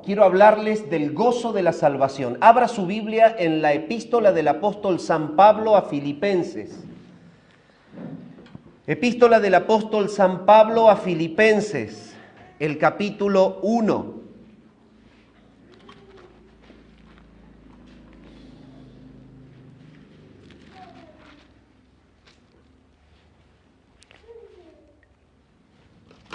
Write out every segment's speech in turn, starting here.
quiero hablarles del gozo de la salvación. Abra su Biblia en la epístola del apóstol San Pablo a Filipenses. Epístola del apóstol San Pablo a Filipenses, el capítulo 1.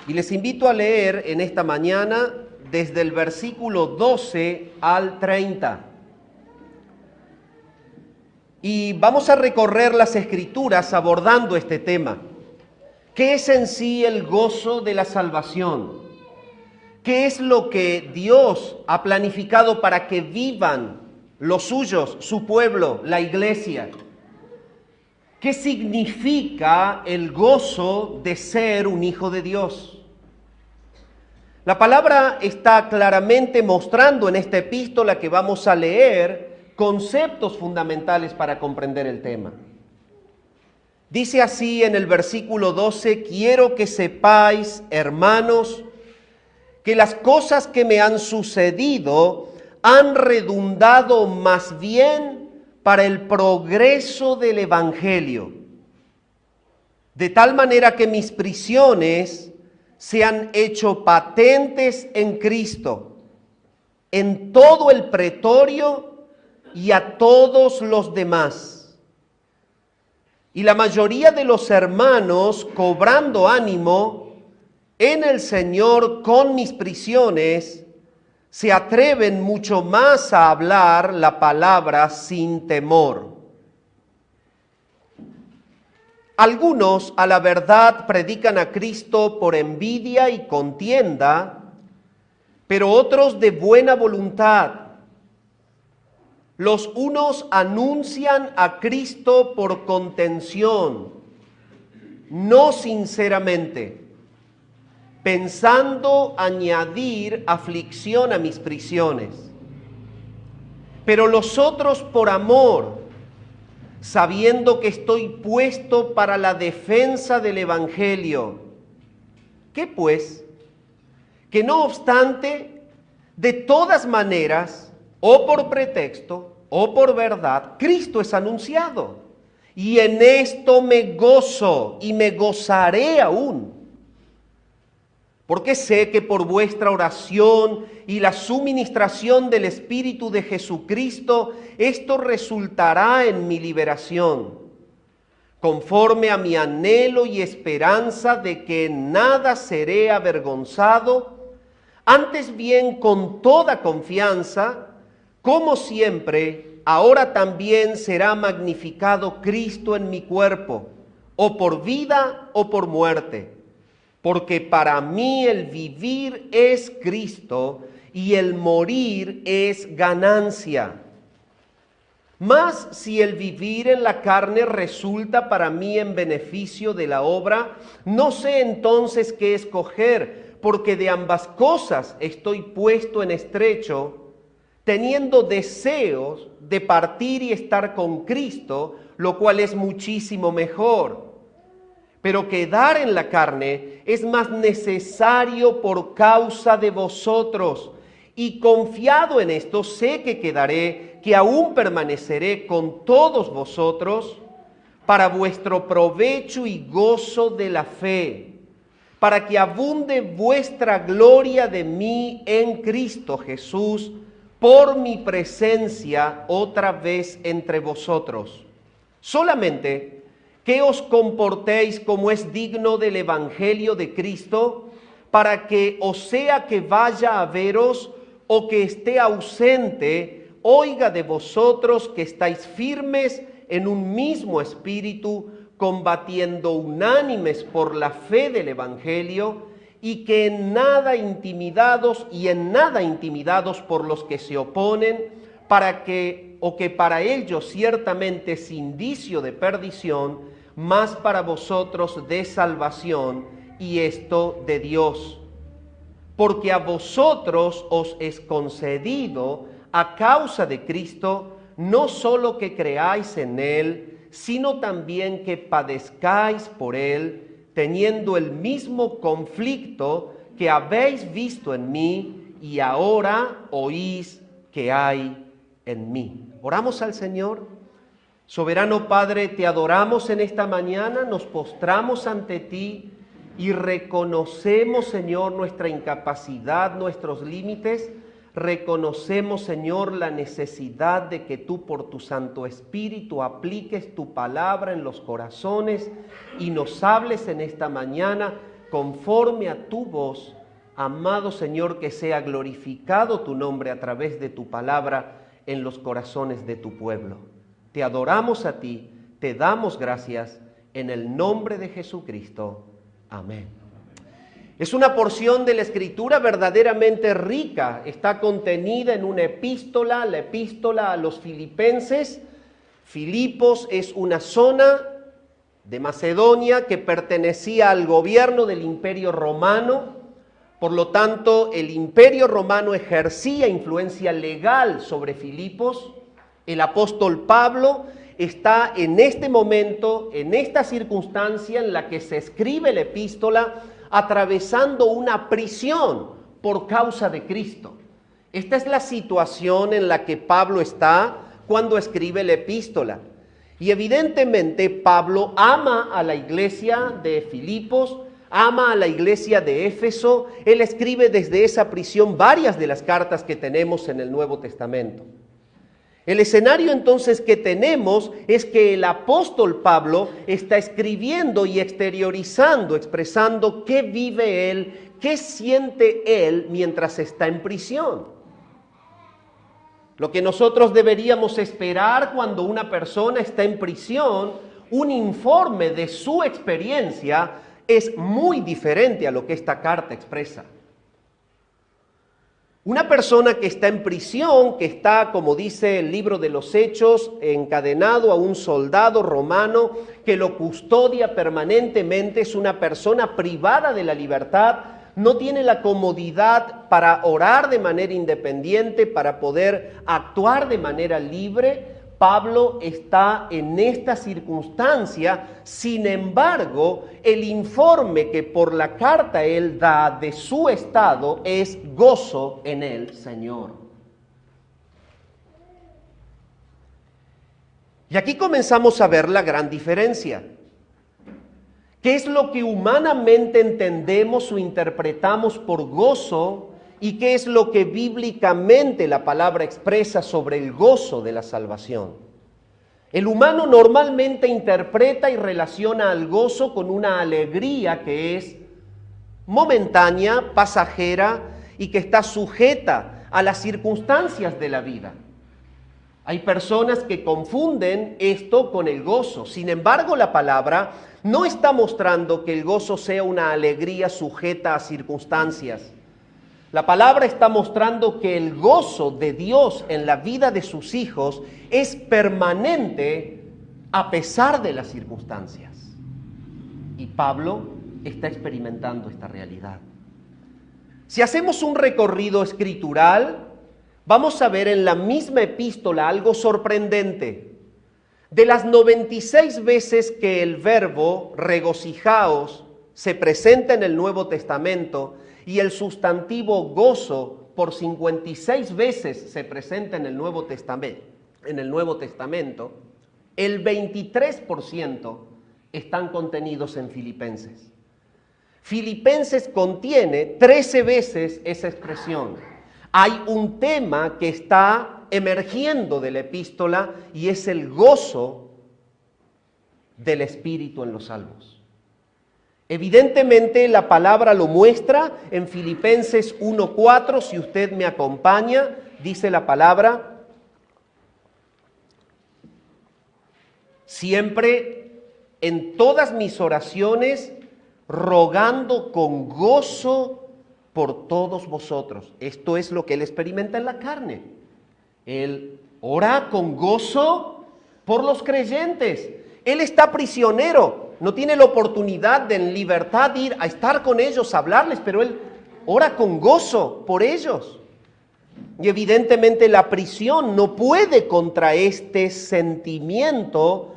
Y les invito a leer en esta mañana desde el versículo 12 al 30. Y vamos a recorrer las Escrituras abordando este tema. ¿Qué es en sí el gozo de la salvación? ¿Qué es lo que Dios ha planificado para que vivan los suyos, su pueblo, la iglesia? ¿Qué significa el gozo de ser un hijo de Dios? La palabra está claramente mostrando en esta epístola que vamos a leer conceptos fundamentales para comprender el tema. Dice así en el versículo 12: quiero que sepáis, hermanos, que las cosas que me han sucedido han redundado más bien para el progreso del Evangelio, de tal manera que mis prisiones se han hecho patentes en Cristo, en todo el pretorio y a todos los demás. Y la mayoría de los hermanos, cobrando ánimo en el Señor con mis prisiones, se atreven mucho más a hablar la palabra sin temor. Algunos a la verdad predican a Cristo por envidia y contienda, pero otros de buena voluntad. Los unos anuncian a Cristo por contención, no sinceramente, pensando añadir aflicción a mis prisiones. Pero los otros por amor, sabiendo que estoy puesto para la defensa del Evangelio. ¿Qué pues? Que no obstante, de todas maneras, o por pretexto, o por verdad, Cristo es anunciado. Y en esto me gozo y me gozaré aún. Porque sé que por vuestra oración y la suministración del Espíritu de Jesucristo, esto resultará en mi liberación, conforme a mi anhelo y esperanza de que en nada seré avergonzado, antes bien con toda confianza, como siempre, ahora también será magnificado Cristo en mi cuerpo, o por vida o por muerte. Porque para mí el vivir es Cristo y el morir es ganancia. Mas si el vivir en la carne resulta para mí en beneficio de la obra, no sé entonces qué escoger, porque de ambas cosas estoy puesto en estrecho, teniendo deseos de partir y estar con Cristo, lo cual es muchísimo mejor. Pero quedar en la carne es más necesario por causa de vosotros. Y confiado en esto, sé que quedaré, que aún permaneceré con todos vosotros para vuestro provecho y gozo de la fe, para que abunde vuestra gloria de mí en Cristo Jesús, por mi presencia otra vez entre vosotros. Solamente que os comportéis como es digno del Evangelio de Cristo, para que, o sea que vaya a veros o que esté ausente, oiga de vosotros que estáis firmes en un mismo espíritu, combatiendo unánimes por la fe del Evangelio, y que en nada intimidados por los que se oponen, para que para ellos ciertamente es indicio de perdición, más para vosotros de salvación, y esto de Dios. Porque a vosotros os es concedido, a causa de Cristo, no solo que creáis en Él, sino también que padezcáis por Él, teniendo el mismo conflicto que habéis visto en mí, y ahora oís que hay en mí. Oramos al Señor. Soberano Padre, te adoramos en esta mañana, nos postramos ante ti y reconocemos, Señor, nuestra incapacidad, nuestros límites. Reconocemos, Señor, la necesidad de que tú por tu Santo Espíritu apliques tu palabra en los corazones y nos hables en esta mañana conforme a tu voz. Amado Señor, que sea glorificado tu nombre a través de tu palabra en los corazones de tu pueblo. Te adoramos a ti, te damos gracias en el nombre de Jesucristo. Amén. Es una porción de la Escritura verdaderamente rica. Está contenida en una epístola, la epístola a los Filipenses. Filipos es una zona de Macedonia que pertenecía al gobierno del Imperio Romano. Por lo tanto, el Imperio Romano ejercía influencia legal sobre Filipos. El apóstol Pablo está en este momento, en esta circunstancia en la que se escribe la epístola, atravesando una prisión por causa de Cristo. Esta es la situación en la que Pablo está cuando escribe la epístola. Y evidentemente Pablo ama a la iglesia de Filipos, ama a la iglesia de Éfeso. Él escribe desde esa prisión varias de las cartas que tenemos en el Nuevo Testamento. El escenario entonces que tenemos es que el apóstol Pablo está escribiendo y exteriorizando, expresando qué vive él, qué siente él mientras está en prisión. Lo que nosotros deberíamos esperar cuando una persona está en prisión, un informe de su experiencia, es muy diferente a lo que esta carta expresa. Una persona que está en prisión, que está, como dice el libro de los Hechos, encadenado a un soldado romano que lo custodia permanentemente, es una persona privada de la libertad, no tiene la comodidad para orar de manera independiente, para poder actuar de manera libre. Pablo está en esta circunstancia. Sin embargo, el informe que por la carta él da de su estado es gozo en el Señor. Y aquí comenzamos a ver la gran diferencia. ¿Qué es lo que humanamente entendemos o interpretamos por gozo y qué es lo que bíblicamente la palabra expresa sobre el gozo de la salvación? El humano normalmente interpreta y relaciona al gozo con una alegría que es momentánea, pasajera y que está sujeta a las circunstancias de la vida. Hay personas que confunden esto con el gozo. Sin embargo, la palabra no está mostrando que el gozo sea una alegría sujeta a circunstancias. La palabra está mostrando que el gozo de Dios en la vida de sus hijos es permanente a pesar de las circunstancias. Y Pablo está experimentando esta realidad. Si hacemos un recorrido escritural, vamos a ver en la misma epístola algo sorprendente. De las 96 veces que el verbo regocijaos se presenta en el Nuevo Testamento y el sustantivo gozo por 56 veces se presenta en el Nuevo Testamento, el 23% están contenidos en Filipenses. Filipenses contiene 13 veces esa expresión. Hay un tema que está emergiendo de la epístola y es el gozo del Espíritu en los salvos. Evidentemente la palabra lo muestra en Filipenses 1:4, si usted me acompaña, dice la palabra: siempre en todas mis oraciones rogando con gozo por todos vosotros. Esto es lo que él experimenta en la carne. Él ora con gozo por los creyentes. Él está prisionero, no tiene la oportunidad de en libertad ir a estar con ellos, a hablarles, pero él ora con gozo por ellos. Y evidentemente la prisión no puede contra este sentimiento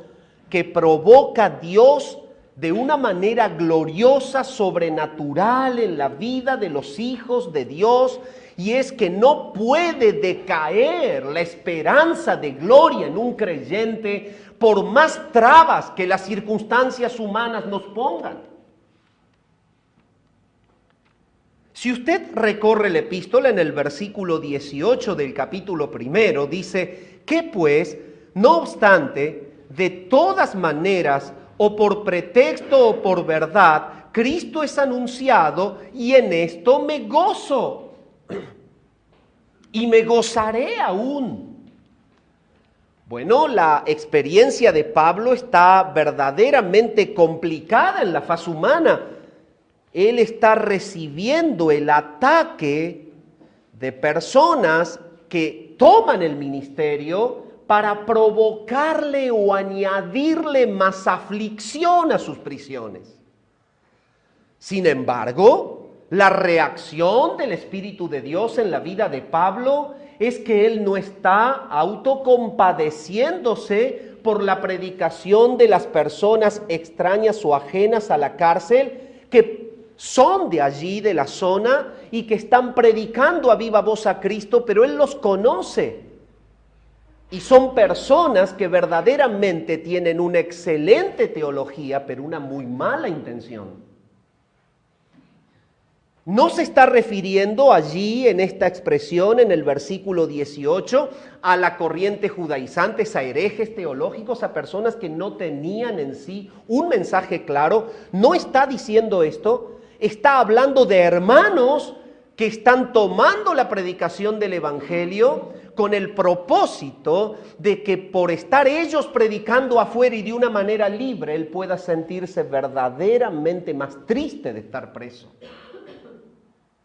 que provoca Dios de una manera gloriosa, sobrenatural en la vida de los hijos de Dios, y es que no puede decaer la esperanza de gloria en un creyente por más trabas que las circunstancias humanas nos pongan. Si usted recorre la epístola en el versículo 18 del capítulo 1, dice que pues, no obstante, de todas maneras, o por pretexto o por verdad, Cristo es anunciado y en esto me gozo y me gozaré aún. Bueno, la experiencia de Pablo está verdaderamente complicada en la faz humana. Él está recibiendo el ataque de personas que toman el ministerio para provocarle o añadirle más aflicción a sus prisiones. Sin embargo, la reacción del Espíritu de Dios en la vida de Pablo es que él no está autocompadeciéndose por la predicación de las personas extrañas o ajenas a la cárcel que son de allí, de la zona, y que están predicando a viva voz a Cristo, pero él los conoce. Y son personas que verdaderamente tienen una excelente teología, pero una muy mala intención. No se está refiriendo allí en esta expresión, en el versículo 18, a la corriente judaizante, a herejes teológicos, a personas que no tenían en sí un mensaje claro. No está diciendo esto, está hablando de hermanos que están tomando la predicación del Evangelio con el propósito de que por estar ellos predicando afuera y de una manera libre, él pueda sentirse verdaderamente más triste de estar preso.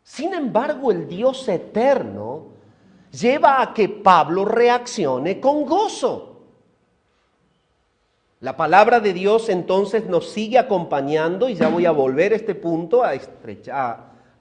Sin embargo, el Dios eterno lleva a que Pablo reaccione con gozo. La palabra de Dios entonces nos sigue acompañando, y ya voy a volver a este punto, a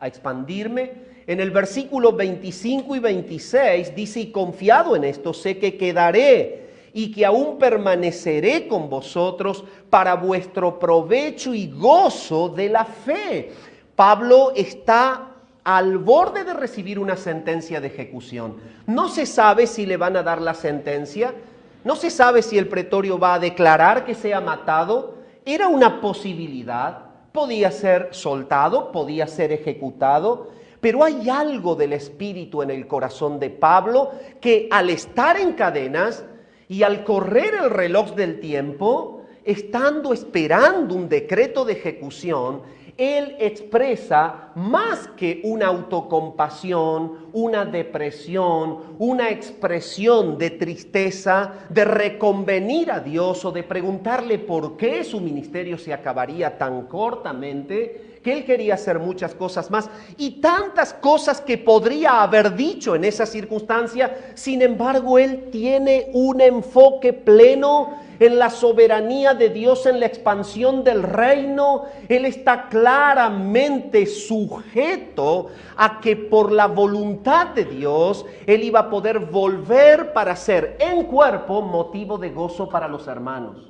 expandirme. En el versículo 25 y 26 dice: y confiado en esto, sé que quedaré y que aún permaneceré con vosotros para vuestro provecho y gozo de la fe. Pablo está al borde de recibir una sentencia de ejecución. No se sabe si le van a dar la sentencia, no se sabe si el pretorio va a declarar que sea matado. Era una posibilidad, podía ser soltado, podía ser ejecutado, pero hay algo del Espíritu en el corazón de Pablo que al estar en cadenas y al correr el reloj del tiempo, estando esperando un decreto de ejecución, él expresa más que una autocompasión, una depresión, una expresión de tristeza, de reconvenir a Dios o de preguntarle por qué su ministerio se acabaría tan cortamente, que él quería hacer muchas cosas más y tantas cosas que podría haber dicho en esa circunstancia. Sin embargo, él tiene un enfoque pleno en la soberanía de Dios, en la expansión del reino. Él está claramente sujeto a que por la voluntad de Dios, él iba a poder volver para ser en cuerpo motivo de gozo para los hermanos.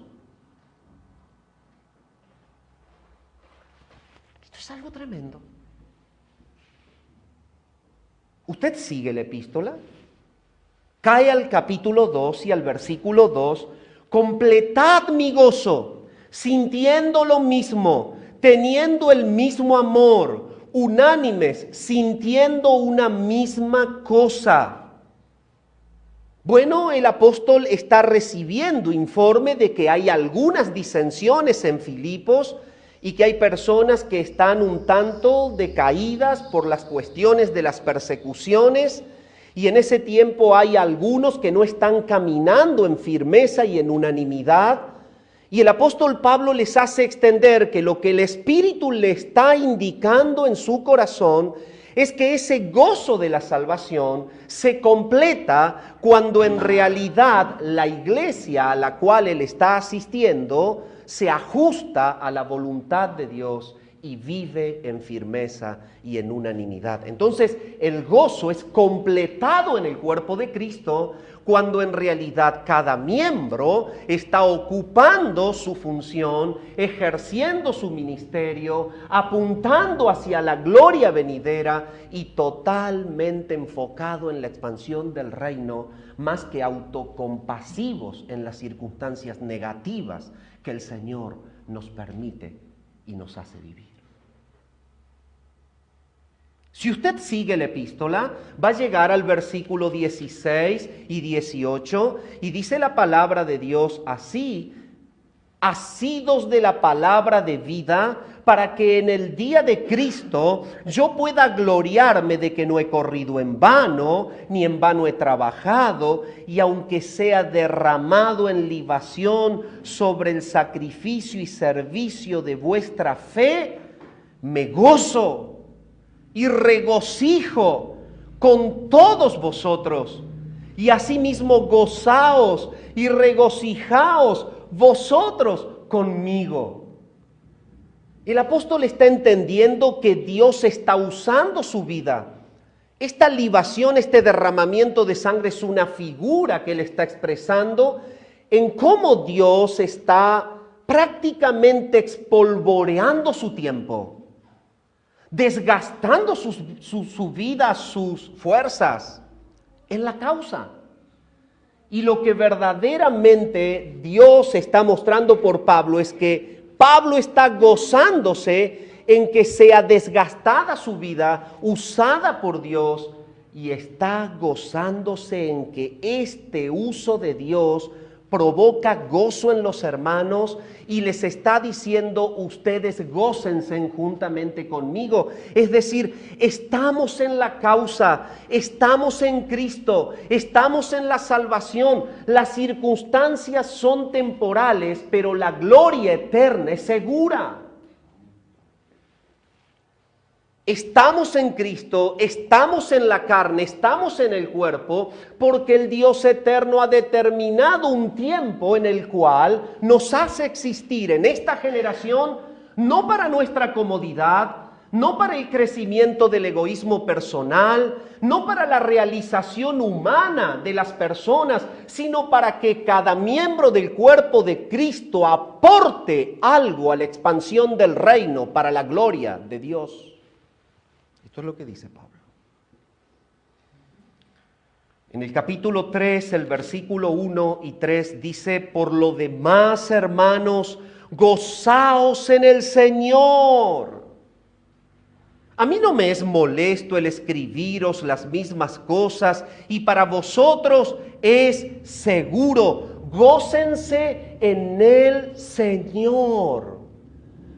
Esto es algo tremendo. Usted sigue la epístola, cae al capítulo 2 y al versículo 2, completad mi gozo, sintiendo lo mismo, teniendo el mismo amor, unánimes, sintiendo una misma cosa. Bueno, el apóstol está recibiendo informe de que hay algunas disensiones en Filipos y que hay personas que están un tanto decaídas por las cuestiones de las persecuciones. Y en ese tiempo hay algunos que no están caminando en firmeza y en unanimidad. Y el apóstol Pablo les hace extender que lo que el Espíritu le está indicando en su corazón es que ese gozo de la salvación se completa cuando en realidad la iglesia a la cual él está asistiendo se ajusta a la voluntad de Dios y vive en firmeza y en unanimidad. Entonces, el gozo es completado en el cuerpo de Cristo cuando en realidad cada miembro está ocupando su función, ejerciendo su ministerio, apuntando hacia la gloria venidera y totalmente enfocado en la expansión del reino, más que autocompasivos en las circunstancias negativas que el Señor nos permite y nos hace vivir. Si usted sigue la epístola, va a llegar al versículo 16 y 18 y dice la palabra de Dios así: asidos de la palabra de vida, para que en el día de Cristo yo pueda gloriarme de que no he corrido en vano, ni en vano he trabajado, y aunque sea derramado en libación sobre el sacrificio y servicio de vuestra fe, me gozo y regocijo con todos vosotros, y asimismo gozaos y regocijaos vosotros conmigo. El apóstol está entendiendo que Dios está usando su vida. Esta libación, este derramamiento de sangre es una figura que él está expresando en cómo Dios está prácticamente espolvoreando su tiempo, desgastando su vida, sus fuerzas en la causa. Y lo que verdaderamente Dios está mostrando por Pablo es que Pablo está gozándose en que sea desgastada su vida, usada por Dios, y está gozándose en que este uso de Dios provoca gozo en los hermanos y les está diciendo: ustedes gócense juntamente conmigo. Es decir, estamos en la causa, estamos en Cristo, estamos en la salvación. Las circunstancias son temporales, pero la gloria eterna es segura. Estamos en Cristo, estamos en la carne, estamos en el cuerpo, porque el Dios eterno ha determinado un tiempo en el cual nos hace existir en esta generación, no para nuestra comodidad, no para el crecimiento del egoísmo personal, no para la realización humana de las personas, sino para que cada miembro del cuerpo de Cristo aporte algo a la expansión del reino para la gloria de Dios. Esto es lo que dice Pablo. En el capítulo 3, el versículo 1 y 3 dice: por lo demás, hermanos, gozaos en el Señor. A mí no me es molesto el escribiros las mismas cosas, y para vosotros es seguro. Gócense en el Señor.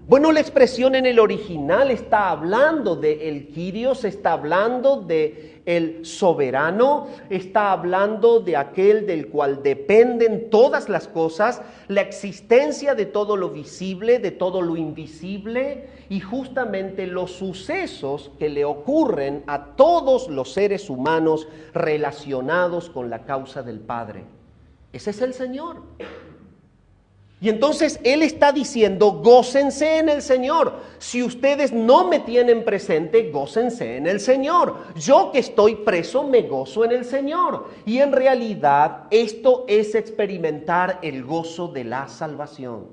Bueno, la expresión en el original está hablando de el Kyrios, está hablando de el soberano, está hablando de aquel del cual dependen todas las cosas, la existencia de todo lo visible, de todo lo invisible, y justamente los sucesos que le ocurren a todos los seres humanos relacionados con la causa del Padre. Ese es el Señor. Y entonces Él está diciendo: gócense en el Señor. Si ustedes no me tienen presente, gócense en el Señor. Yo que estoy preso, me gozo en el Señor. Y en realidad esto es experimentar el gozo de la salvación.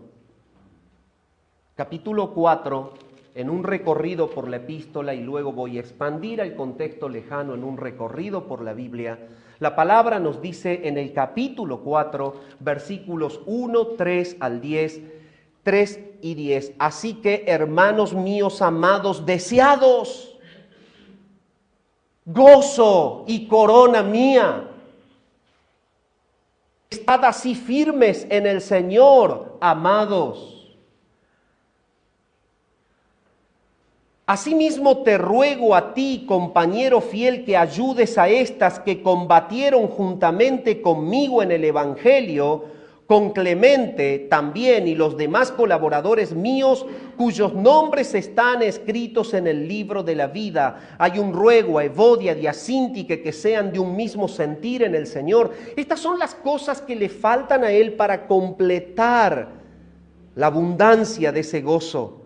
Capítulo 4, en un recorrido por la epístola, y luego voy a expandir el contexto lejano en un recorrido por la Biblia. La palabra nos dice en el capítulo 4, versículos 1, 3 al 10, 3 y 10. Así que, hermanos míos amados, deseados, gozo y corona mía, estad así firmes en el Señor, amados. Asimismo te ruego a ti, compañero fiel, que ayudes a estas que combatieron juntamente conmigo en el Evangelio, con Clemente también y los demás colaboradores míos, cuyos nombres están escritos en el libro de la vida. Hay un ruego a Evodia y a Síntique que sean de un mismo sentir en el Señor. Estas son las cosas que le faltan a él para completar la abundancia de ese gozo.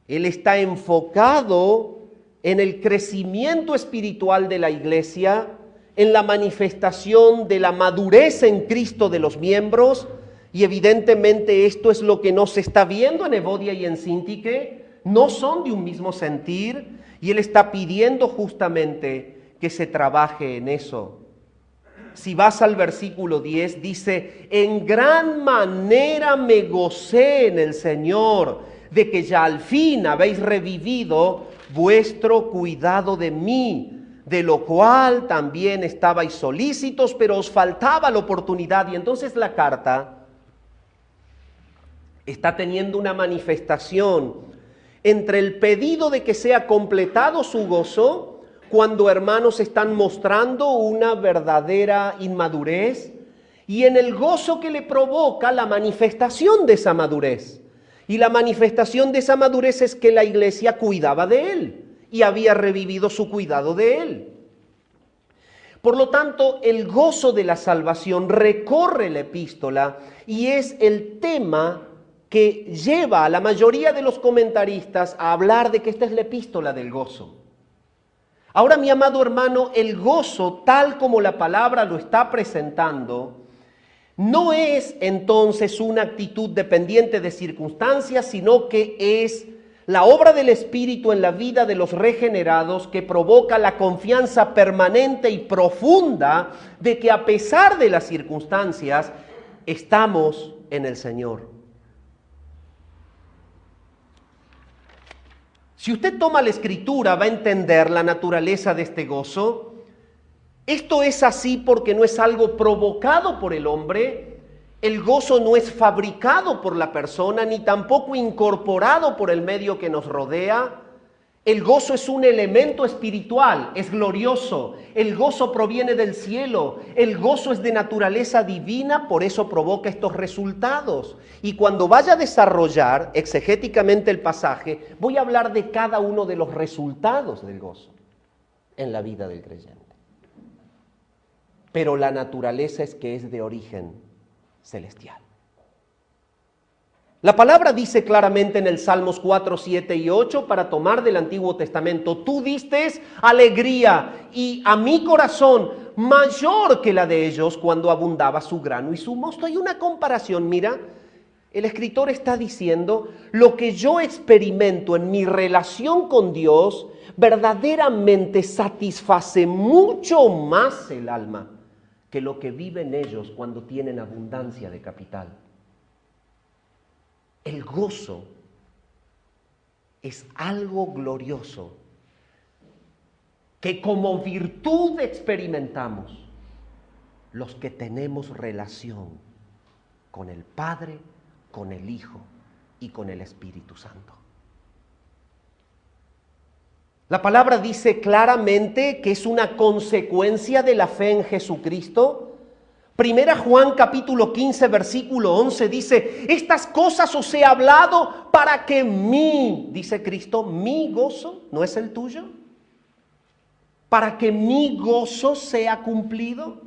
Él está enfocado en el crecimiento espiritual de la iglesia, en la manifestación de la madurez en Cristo de los miembros, y evidentemente esto es lo que no se está viendo en Evodia y en Síntique. No son de un mismo sentir, y Él está pidiendo justamente que se trabaje en eso. Si vas al versículo 10, dice: en gran manera me gocé en el Señor, de que ya al fin habéis revivido vuestro cuidado de mí, de lo cual también estabais solícitos, pero os faltaba la oportunidad. Y entonces la carta está teniendo una manifestación entre el pedido de que sea completado su gozo, cuando hermanos están mostrando una verdadera inmadurez, y en el gozo que le provoca la manifestación de esa madurez. Y la manifestación de esa madurez es que la iglesia cuidaba de él y había revivido su cuidado de él. Por lo tanto, el gozo de la salvación recorre la epístola y es el tema que lleva a la mayoría de los comentaristas a hablar de que esta es la epístola del gozo. Ahora, mi amado hermano, el gozo, tal como la palabra lo está presentando, no es entonces una actitud dependiente de circunstancias, sino que es la obra del Espíritu en la vida de los regenerados, que provoca la confianza permanente y profunda de que a pesar de las circunstancias, estamos en el Señor. Si usted toma la Escritura, va a entender la naturaleza de este gozo. Esto es así porque no es algo provocado por el hombre. El gozo no es fabricado por la persona, ni tampoco incorporado por el medio que nos rodea. El gozo es un elemento espiritual, es glorioso. El gozo proviene del cielo. El gozo es de naturaleza divina, por eso provoca estos resultados. Y cuando vaya a desarrollar exegéticamente el pasaje, voy a hablar de cada uno de los resultados del gozo en la vida del creyente. Pero la naturaleza es que es de origen celestial. La palabra dice claramente en el Salmos 4, 7 y 8, para tomar del Antiguo Testamento: tú diste alegría y a mi corazón mayor que la de ellos cuando abundaba su grano y su mosto. Hay una comparación, mira, el escritor está diciendo: lo que yo experimento en mi relación con Dios verdaderamente satisface mucho más el alma que lo que viven ellos cuando tienen abundancia de capital. El gozo es algo glorioso que como virtud experimentamos los que tenemos relación con el Padre, con el Hijo y con el Espíritu Santo. La palabra dice claramente que es una consecuencia de la fe en Jesucristo. Primera Juan capítulo 15 versículo 11 dice: estas cosas os he hablado para que dice Cristo, mi gozo, ¿no es el tuyo? Para que mi gozo sea cumplido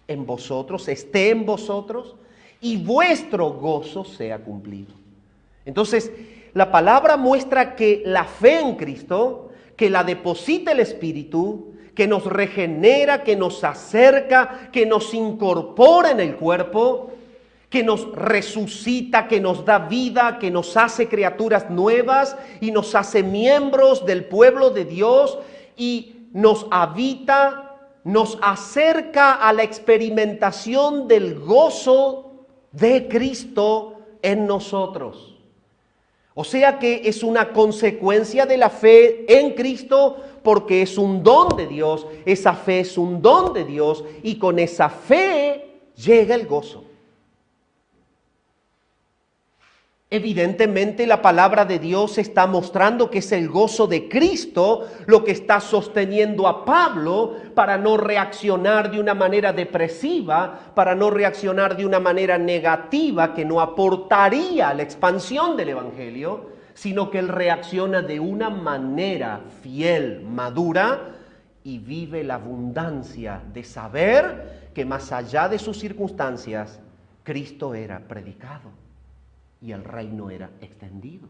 en vosotros, esté en vosotros, y vuestro gozo sea cumplido. Entonces, la palabra muestra que la fe en Cristo, que la deposita el Espíritu, que nos regenera, que nos acerca, que nos incorpora en el cuerpo, que nos resucita, que nos da vida, que nos hace criaturas nuevas y nos hace miembros del pueblo de Dios y nos habita, nos acerca a la experimentación del gozo de Cristo en nosotros. O sea que es una consecuencia de la fe en Cristo, porque es un don de Dios. Esa fe es un don de Dios y con esa fe llega el gozo. Evidentemente la palabra de Dios está mostrando que es el gozo de Cristo lo que está sosteniendo a Pablo para no reaccionar de una manera depresiva, para no reaccionar de una manera negativa que no aportaría a la expansión del Evangelio, sino que él reacciona de una manera fiel, madura, y vive la abundancia de saber que más allá de sus circunstancias, Cristo era predicado y el reino era extendido.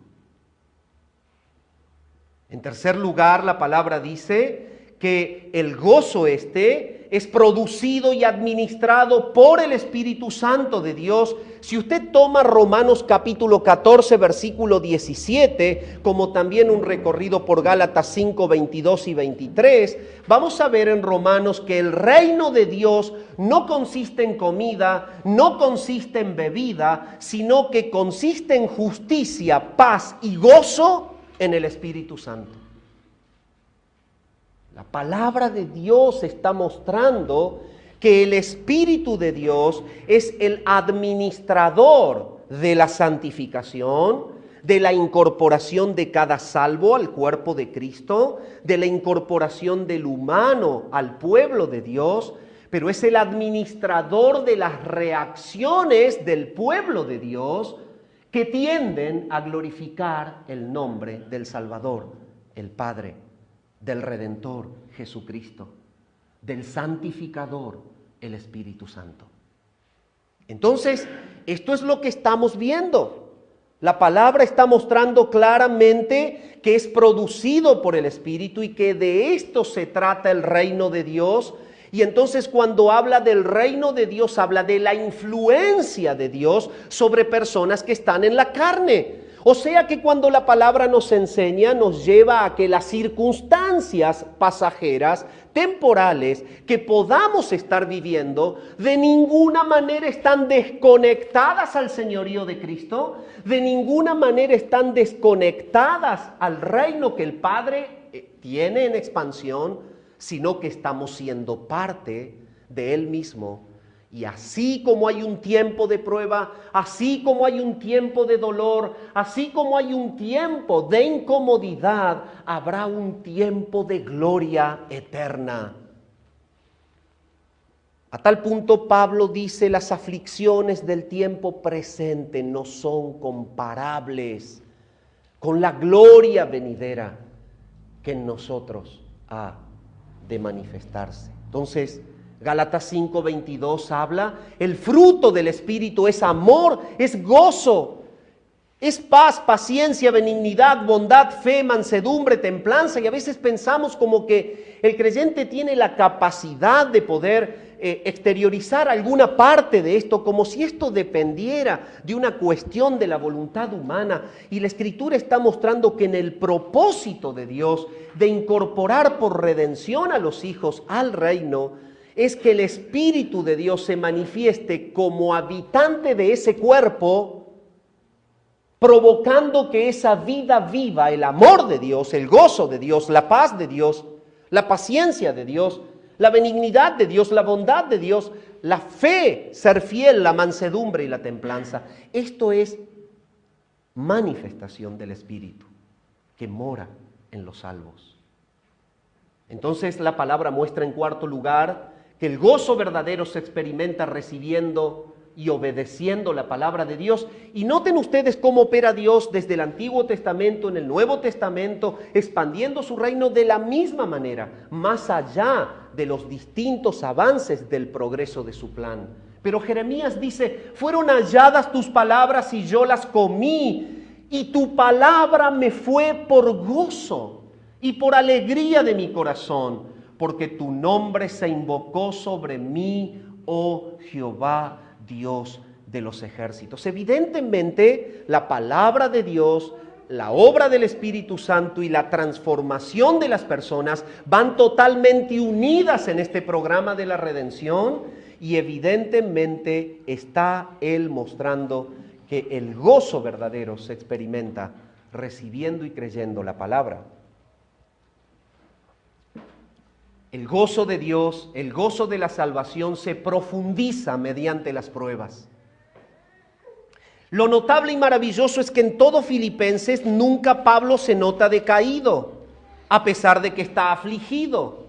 En tercer lugar, la palabra dice que el gozo es producido y administrado por el Espíritu Santo de Dios. Si usted toma Romanos capítulo 14, versículo 17, como también un recorrido por Gálatas 5, 22 y 23, vamos a ver en Romanos que el reino de Dios no consiste en comida, no consiste en bebida, sino que consiste en justicia, paz y gozo en el Espíritu Santo. La palabra de Dios está mostrando que el Espíritu de Dios es el administrador de la santificación, de la incorporación de cada salvo al cuerpo de Cristo, de la incorporación del humano al pueblo de Dios, pero es el administrador de las reacciones del pueblo de Dios que tienden a glorificar el nombre del Salvador, el Padre, del Redentor, Jesucristo, del Santificador, el Espíritu Santo. Entonces, esto es lo que estamos viendo. La palabra está mostrando claramente que es producido por el Espíritu y que de esto se trata el reino de Dios. Y entonces cuando habla del reino de Dios, habla de la influencia de Dios sobre personas que están en la carne. O sea que cuando la palabra nos enseña, nos lleva a que las circunstancias pasajeras, temporales, que podamos estar viviendo, de ninguna manera están desconectadas al señorío de Cristo, de ninguna manera están desconectadas al reino que el Padre tiene en expansión, sino que estamos siendo parte de Él mismo. Y así como hay un tiempo de prueba, así como hay un tiempo de dolor, así como hay un tiempo de incomodidad, habrá un tiempo de gloria eterna. A tal punto Pablo dice, las aflicciones del tiempo presente no son comparables con la gloria venidera que en nosotros ha de manifestarse. Entonces, Gálatas 5:22 habla, el fruto del Espíritu es amor, es gozo, es paz, paciencia, benignidad, bondad, fe, mansedumbre, templanza. Y a veces pensamos como que el creyente tiene la capacidad de poder exteriorizar alguna parte de esto, como si esto dependiera de una cuestión de la voluntad humana. Y la Escritura está mostrando que en el propósito de Dios de incorporar por redención a los hijos al reino, es que el Espíritu de Dios se manifieste como habitante de ese cuerpo, provocando que esa vida viva, el amor de Dios, el gozo de Dios, la paz de Dios, la paciencia de Dios, la benignidad de Dios, la bondad de Dios, la fe, ser fiel, la mansedumbre y la templanza. Esto es manifestación del Espíritu que mora en los salvos. Entonces la palabra muestra en cuarto lugar que el gozo verdadero se experimenta recibiendo y obedeciendo la palabra de Dios. Y noten ustedes cómo opera Dios desde el Antiguo Testamento, en el Nuevo Testamento, expandiendo su reino de la misma manera, más allá de los distintos avances del progreso de su plan. Pero Jeremías dice, fueron halladas tus palabras y yo las comí, y tu palabra me fue por gozo y por alegría de mi corazón, porque tu nombre se invocó sobre mí, oh Jehová, Dios de los ejércitos. Evidentemente, la palabra de Dios, la obra del Espíritu Santo y la transformación de las personas van totalmente unidas en este programa de la redención, y evidentemente está Él mostrando que el gozo verdadero se experimenta recibiendo y creyendo la palabra. El gozo de Dios, el gozo de la salvación se profundiza mediante las pruebas. Lo notable y maravilloso es que en todo Filipenses nunca Pablo se nota decaído, a pesar de que está afligido.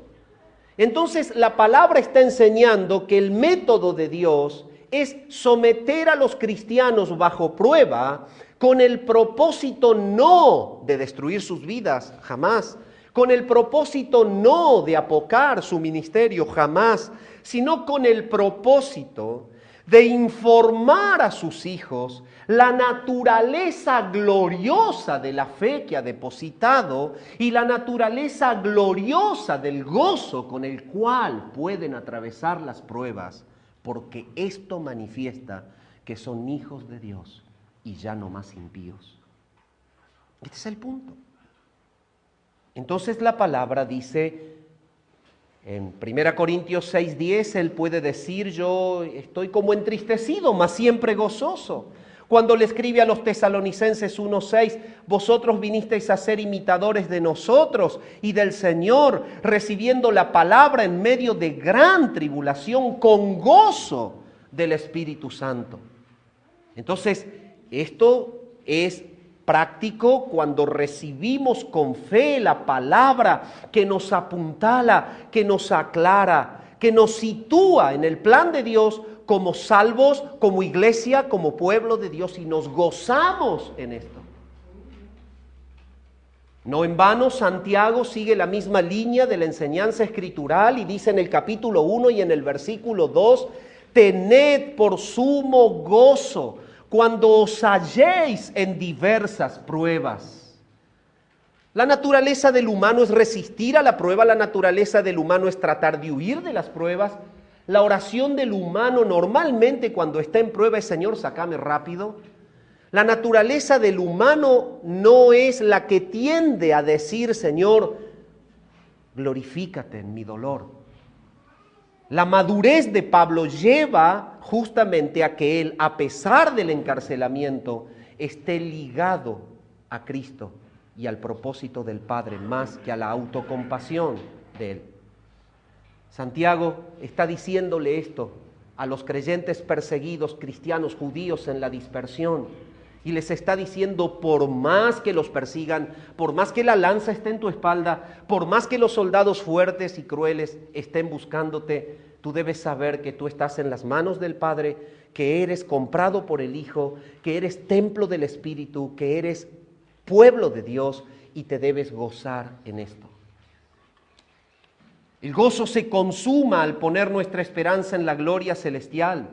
Entonces la palabra está enseñando que el método de Dios es someter a los cristianos bajo prueba con el propósito no de destruir sus vidas, jamás, con el propósito no de apocar su ministerio, jamás, sino con el propósito de informar a sus hijos la naturaleza gloriosa de la fe que ha depositado y la naturaleza gloriosa del gozo con el cual pueden atravesar las pruebas, porque esto manifiesta que son hijos de Dios y ya no más impíos. Este es el punto. Entonces la palabra dice, en 1 Corintios 6:10, él puede decir, yo estoy como entristecido, mas siempre gozoso. Cuando le escribe a los Tesalonicenses 1:6, vosotros vinisteis a ser imitadores de nosotros y del Señor, recibiendo la palabra en medio de gran tribulación, con gozo del Espíritu Santo. Entonces, esto es práctico cuando recibimos con fe la palabra que nos apuntala, que nos aclara, que nos sitúa en el plan de Dios como salvos, como iglesia, como pueblo de Dios, y nos gozamos en esto. No en vano Santiago sigue la misma línea de la enseñanza escritural y dice en el capítulo 1 y en el versículo 2, tened por sumo gozo cuando os halléis en diversas pruebas. La naturaleza del humano es resistir a la prueba, la naturaleza del humano es tratar de huir de las pruebas. La oración del humano normalmente cuando está en prueba es, Señor, sácame rápido. La naturaleza del humano no es la que tiende a decir, Señor, glorifícate en mi dolor. La madurez de Pablo lleva justamente a que él, a pesar del encarcelamiento, esté ligado a Cristo y al propósito del Padre, más que a la autocompasión de él. Santiago está diciéndole esto a los creyentes perseguidos, cristianos, judíos en la dispersión, y les está diciendo, por más que los persigan, por más que la lanza esté en tu espalda, por más que los soldados fuertes y crueles estén buscándote, tú debes saber que tú estás en las manos del Padre, que eres comprado por el Hijo, que eres templo del Espíritu, que eres pueblo de Dios y te debes gozar en esto. El gozo se consuma al poner nuestra esperanza en la gloria celestial.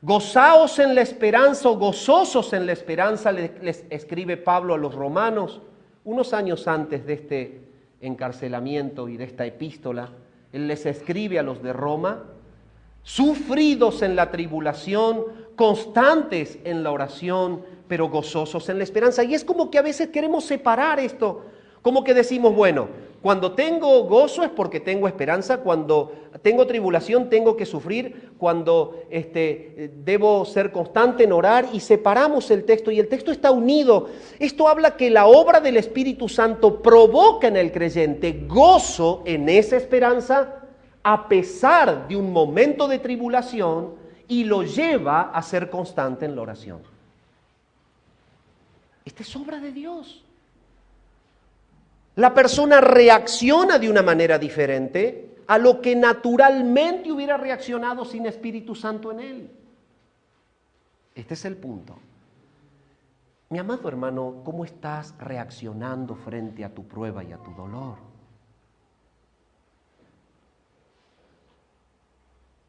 Gozaos en la esperanza o gozosos en la esperanza, les escribe Pablo a los romanos, unos años antes de este encarcelamiento y de esta epístola. Él les escribe a los de Roma, sufridos en la tribulación, constantes en la oración, pero gozosos en la esperanza. Y es como que a veces queremos separar esto, como que decimos, bueno, cuando tengo gozo es porque tengo esperanza, cuando tengo tribulación tengo que sufrir, cuando debo ser constante en orar, y separamos el texto y el texto está unido. Esto habla que la obra del Espíritu Santo provoca en el creyente gozo en esa esperanza a pesar de un momento de tribulación y lo lleva a ser constante en la oración. Esta es obra de Dios. La persona reacciona de una manera diferente a lo que naturalmente hubiera reaccionado sin Espíritu Santo en él. Este es el punto. Mi amado hermano, ¿cómo estás reaccionando frente a tu prueba y a tu dolor?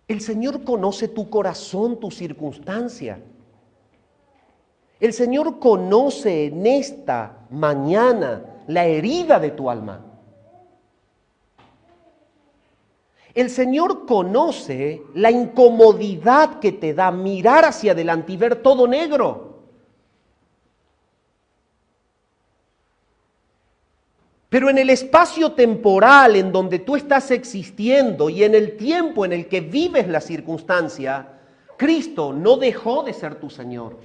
El Señor conoce tu corazón, tu circunstancia. El Señor conoce en esta mañana la herida de tu alma. El Señor conoce la incomodidad que te da mirar hacia adelante y ver todo negro. Pero en el espacio temporal en donde tú estás existiendo y en el tiempo en el que vives la circunstancia, Cristo no dejó de ser tu Señor.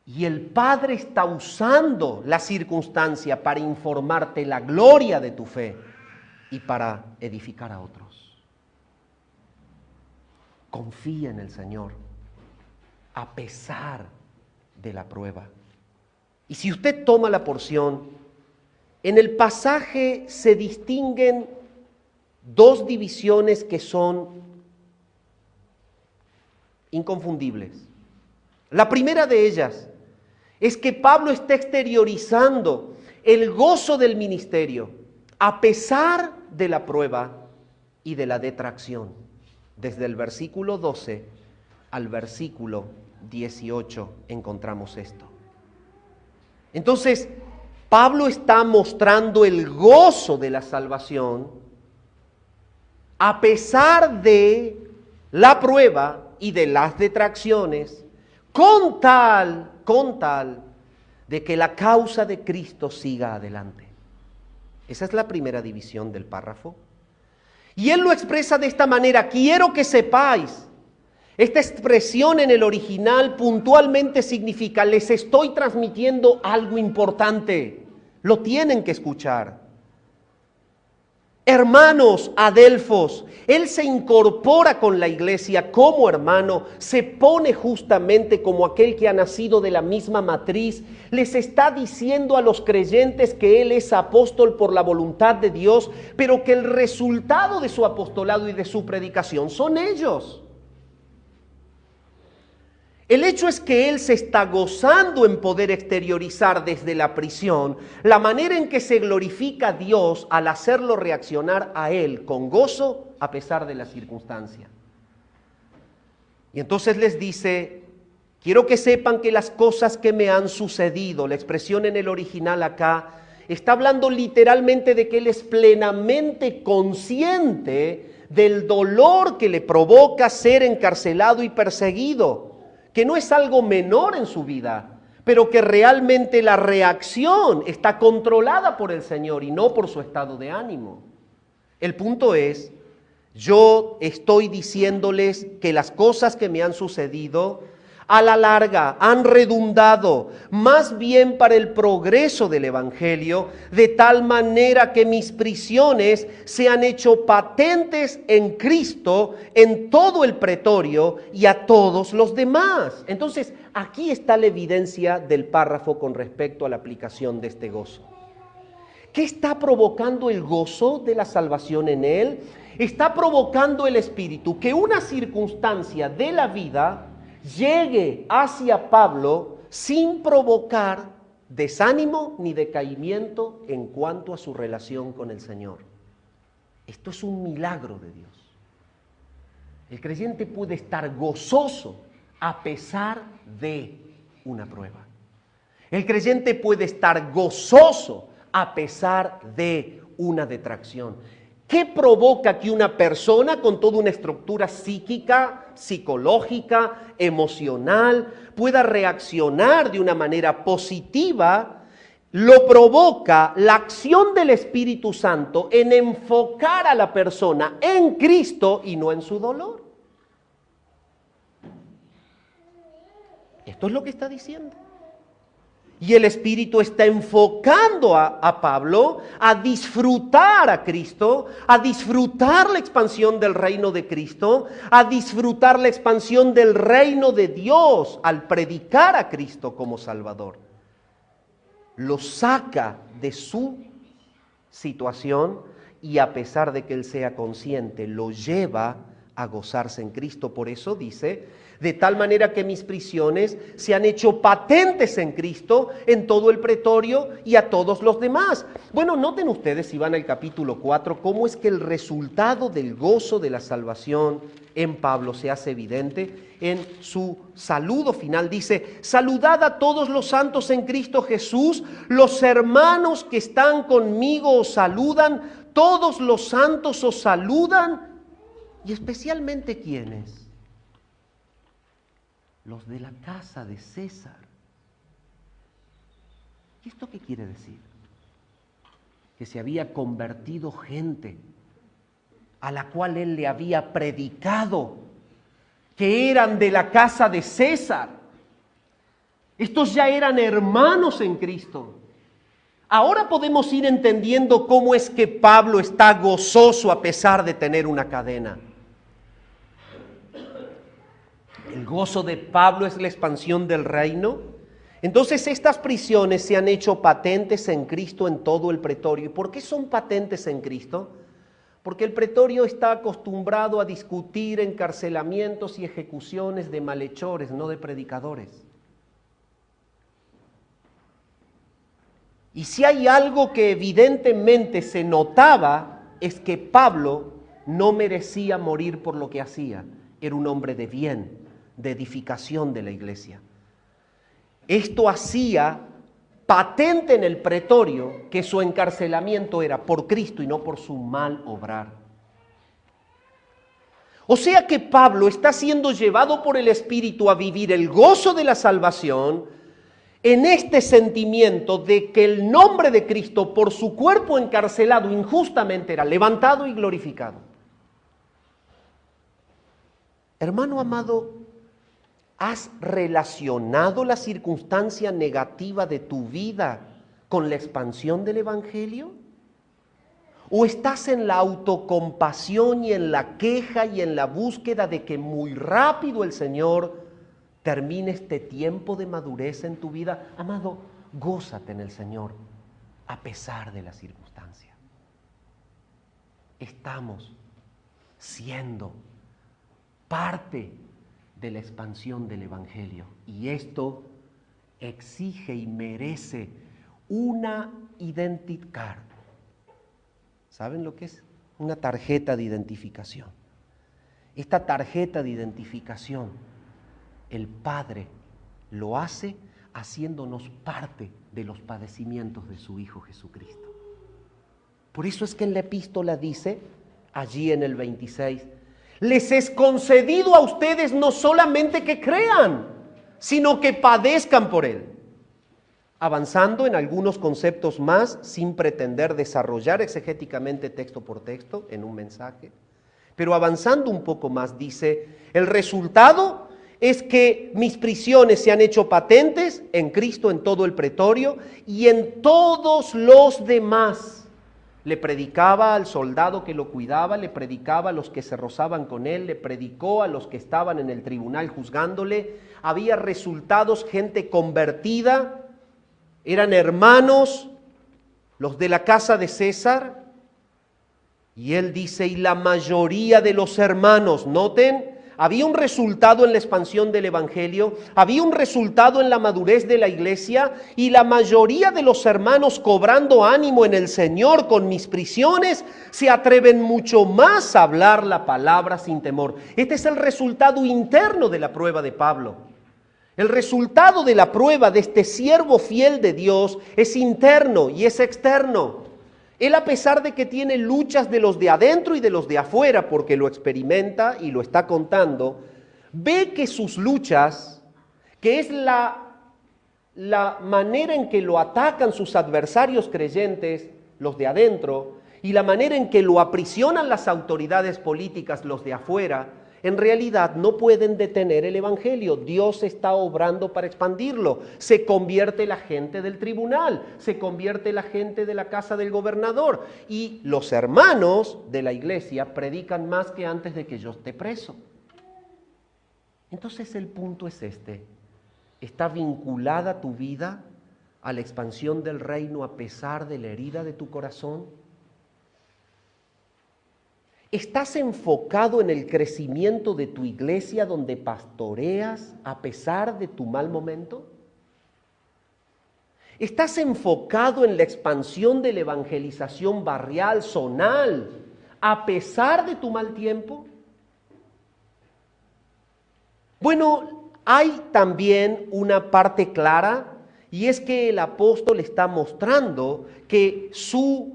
Y el Padre está usando la circunstancia para informarte la gloria de tu fe y para edificar a otros. Confía en el Señor a pesar de la prueba. Y si usted toma la porción, en el pasaje se distinguen dos divisiones que son inconfundibles. La primera de ellas es que Pablo está exteriorizando el gozo del ministerio a pesar de la prueba y de la detracción. Desde el versículo 12 al versículo 18 encontramos esto. Entonces, Pablo está mostrando el gozo de la salvación a pesar de la prueba y de las detracciones, con tal de que la causa de Cristo siga adelante. Esa es la primera división del párrafo. Y él lo expresa de esta manera: quiero que sepáis. Esta expresión en el original puntualmente significa: les estoy transmitiendo algo importante, lo tienen que escuchar. Hermanos adelfos, él se incorpora con la iglesia como hermano, se pone justamente como aquel que ha nacido de la misma matriz. Les está diciendo a los creyentes que él es apóstol por la voluntad de Dios, pero que el resultado de su apostolado y de su predicación son ellos. El hecho es que él se está gozando en poder exteriorizar desde la prisión la manera en que se glorifica a Dios al hacerlo reaccionar a él con gozo a pesar de la circunstancia. Y entonces les dice: quiero que sepan que las cosas que me han sucedido, la expresión en el original acá está hablando literalmente de que él es plenamente consciente del dolor que le provoca ser encarcelado y perseguido, que no es algo menor en su vida, pero que realmente la reacción está controlada por el Señor y no por su estado de ánimo. El punto es: yo estoy diciéndoles que las cosas que me han sucedido a la larga han redundado más bien para el progreso del Evangelio, de tal manera que mis prisiones se han hecho patentes en Cristo, en todo el pretorio y a todos los demás. Entonces, aquí está la evidencia del párrafo con respecto a la aplicación de este gozo. ¿Qué está provocando el gozo de la salvación en él? Está provocando el Espíritu que una circunstancia de la vida llegue hacia Pablo sin provocar desánimo ni decaimiento en cuanto a su relación con el Señor. Esto es un milagro de Dios. El creyente puede estar gozoso a pesar de una prueba. El creyente puede estar gozoso a pesar de una detracción. ¿Qué provoca que una persona con toda una estructura psíquica, psicológica, emocional, pueda reaccionar de una manera positiva? Lo provoca la acción del Espíritu Santo en enfocar a la persona en Cristo y no en su dolor. Esto es lo que está diciendo. Y el Espíritu está enfocando a Pablo a disfrutar a Cristo, a disfrutar la expansión del reino de Cristo, a disfrutar la expansión del reino de Dios al predicar a Cristo como Salvador. Lo saca de su situación y a pesar de que él sea consciente, lo lleva a gozarse en Cristo. Por eso dice: de tal manera que mis prisiones se han hecho patentes en Cristo, en todo el pretorio y a todos los demás. Bueno, noten ustedes, si van al capítulo 4, cómo es que el resultado del gozo de la salvación en Pablo se hace evidente en su saludo final. Dice: saludad a todos los santos en Cristo Jesús, los hermanos que están conmigo os saludan, todos los santos os saludan, y especialmente ¿quiénes? Los de la casa de César. ¿Y esto qué quiere decir? Que se había convertido gente a la cual él le había predicado, que eran de la casa de César. Estos ya eran hermanos en Cristo. Ahora podemos ir entendiendo cómo es que Pablo está gozoso a pesar de tener una cadena. El gozo de Pablo es la expansión del reino. Entonces estas prisiones se han hecho patentes en Cristo en todo el pretorio. ¿Y por qué son patentes en Cristo? Porque el pretorio está acostumbrado a discutir encarcelamientos y ejecuciones de malhechores, no de predicadores. Y si hay algo que evidentemente se notaba, es que Pablo no merecía morir por lo que hacía. Era un hombre de bien, de edificación de la iglesia. Esto hacía patente en el pretorio que su encarcelamiento era por Cristo y no por su mal obrar. O sea que Pablo está siendo llevado por el Espíritu a vivir el gozo de la salvación en este sentimiento de que el nombre de Cristo por su cuerpo encarcelado injustamente era levantado y glorificado. Hermano amado, ¿has relacionado la circunstancia negativa de tu vida con la expansión del Evangelio? ¿O estás en la autocompasión y en la queja y en la búsqueda de que muy rápido el Señor termine este tiempo de madurez en tu vida? Amado, gózate en el Señor a pesar de la circunstancia. Estamos siendo parte de la expansión del Evangelio. Y esto exige y merece una identidad card. ¿Saben lo que es? Una tarjeta de identificación. Esta tarjeta de identificación, el Padre lo hace haciéndonos parte de los padecimientos de su Hijo Jesucristo. Por eso es que en la epístola dice, allí en el 26, les es concedido a ustedes no solamente que crean, sino que padezcan por Él. Avanzando en algunos conceptos más, sin pretender desarrollar exegéticamente texto por texto en un mensaje, pero avanzando un poco más, dice, el resultado es que mis prisiones se han hecho patentes en Cristo, en todo el pretorio y en todos los demás. Le predicaba al soldado que lo cuidaba, le predicaba a los que se rozaban con él, le predicó a los que estaban en el tribunal juzgándole. Había resultados, gente convertida, eran hermanos, los de la casa de César. Y él dice, y la mayoría de los hermanos, noten, había un resultado en la expansión del Evangelio, había un resultado en la madurez de la iglesia, y la mayoría de los hermanos, cobrando ánimo en el Señor con mis prisiones, se atreven mucho más a hablar la palabra sin temor. Este es el resultado interno de la prueba de Pablo. El resultado de la prueba de este siervo fiel de Dios es interno y es externo. Él, a pesar de que tiene luchas de los de adentro y de los de afuera, porque lo experimenta y lo está contando, ve que sus luchas, que es la manera en que lo atacan sus adversarios creyentes, los de adentro, y la manera en que lo aprisionan las autoridades políticas, los de afuera, en realidad no pueden detener el Evangelio. Dios está obrando para expandirlo. Se convierte la gente del tribunal, se convierte la gente de la casa del gobernador. Y los hermanos de la iglesia predican más que antes de que yo esté preso. Entonces el punto es este. ¿Está vinculada tu vida a la expansión del reino a pesar de la herida de tu corazón? ¿Estás enfocado en el crecimiento de tu iglesia donde pastoreas a pesar de tu mal momento? ¿Estás enfocado en la expansión de la evangelización barrial, zonal, a pesar de tu mal tiempo? Bueno, hay también una parte clara, y es que el apóstol está mostrando que su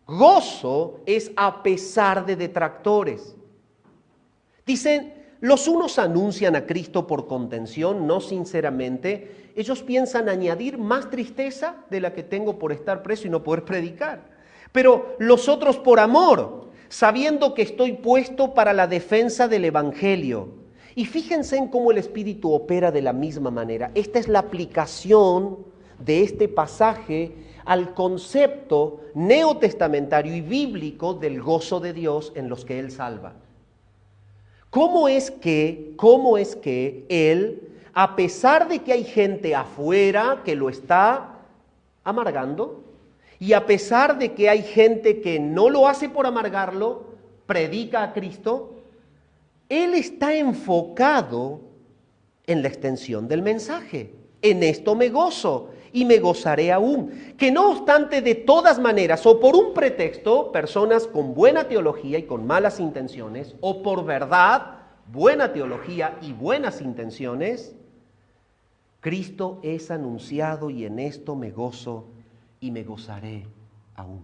gozo es a pesar de detractores. Dicen, los unos anuncian a Cristo por contención, no sinceramente. Ellos piensan añadir más tristeza de la que tengo por estar preso y no poder predicar. Pero los otros por amor, sabiendo que estoy puesto para la defensa del Evangelio. Y fíjense en cómo el Espíritu opera de la misma manera. Esta es la aplicación de este pasaje al concepto neotestamentario y bíblico del gozo de Dios en los que Él salva. ¿Cómo es que Él, a pesar de que hay gente afuera que lo está amargando, y a pesar de que hay gente que no lo hace por amargarlo, predica a Cristo, Él está enfocado en la extensión del mensaje? En esto me gozo. y me gozaré aún. Que no obstante, de todas maneras, o por un pretexto, personas con buena teología y con malas intenciones, o por verdad, buena teología y buenas intenciones, Cristo es anunciado y en esto me gozo y me gozaré aún.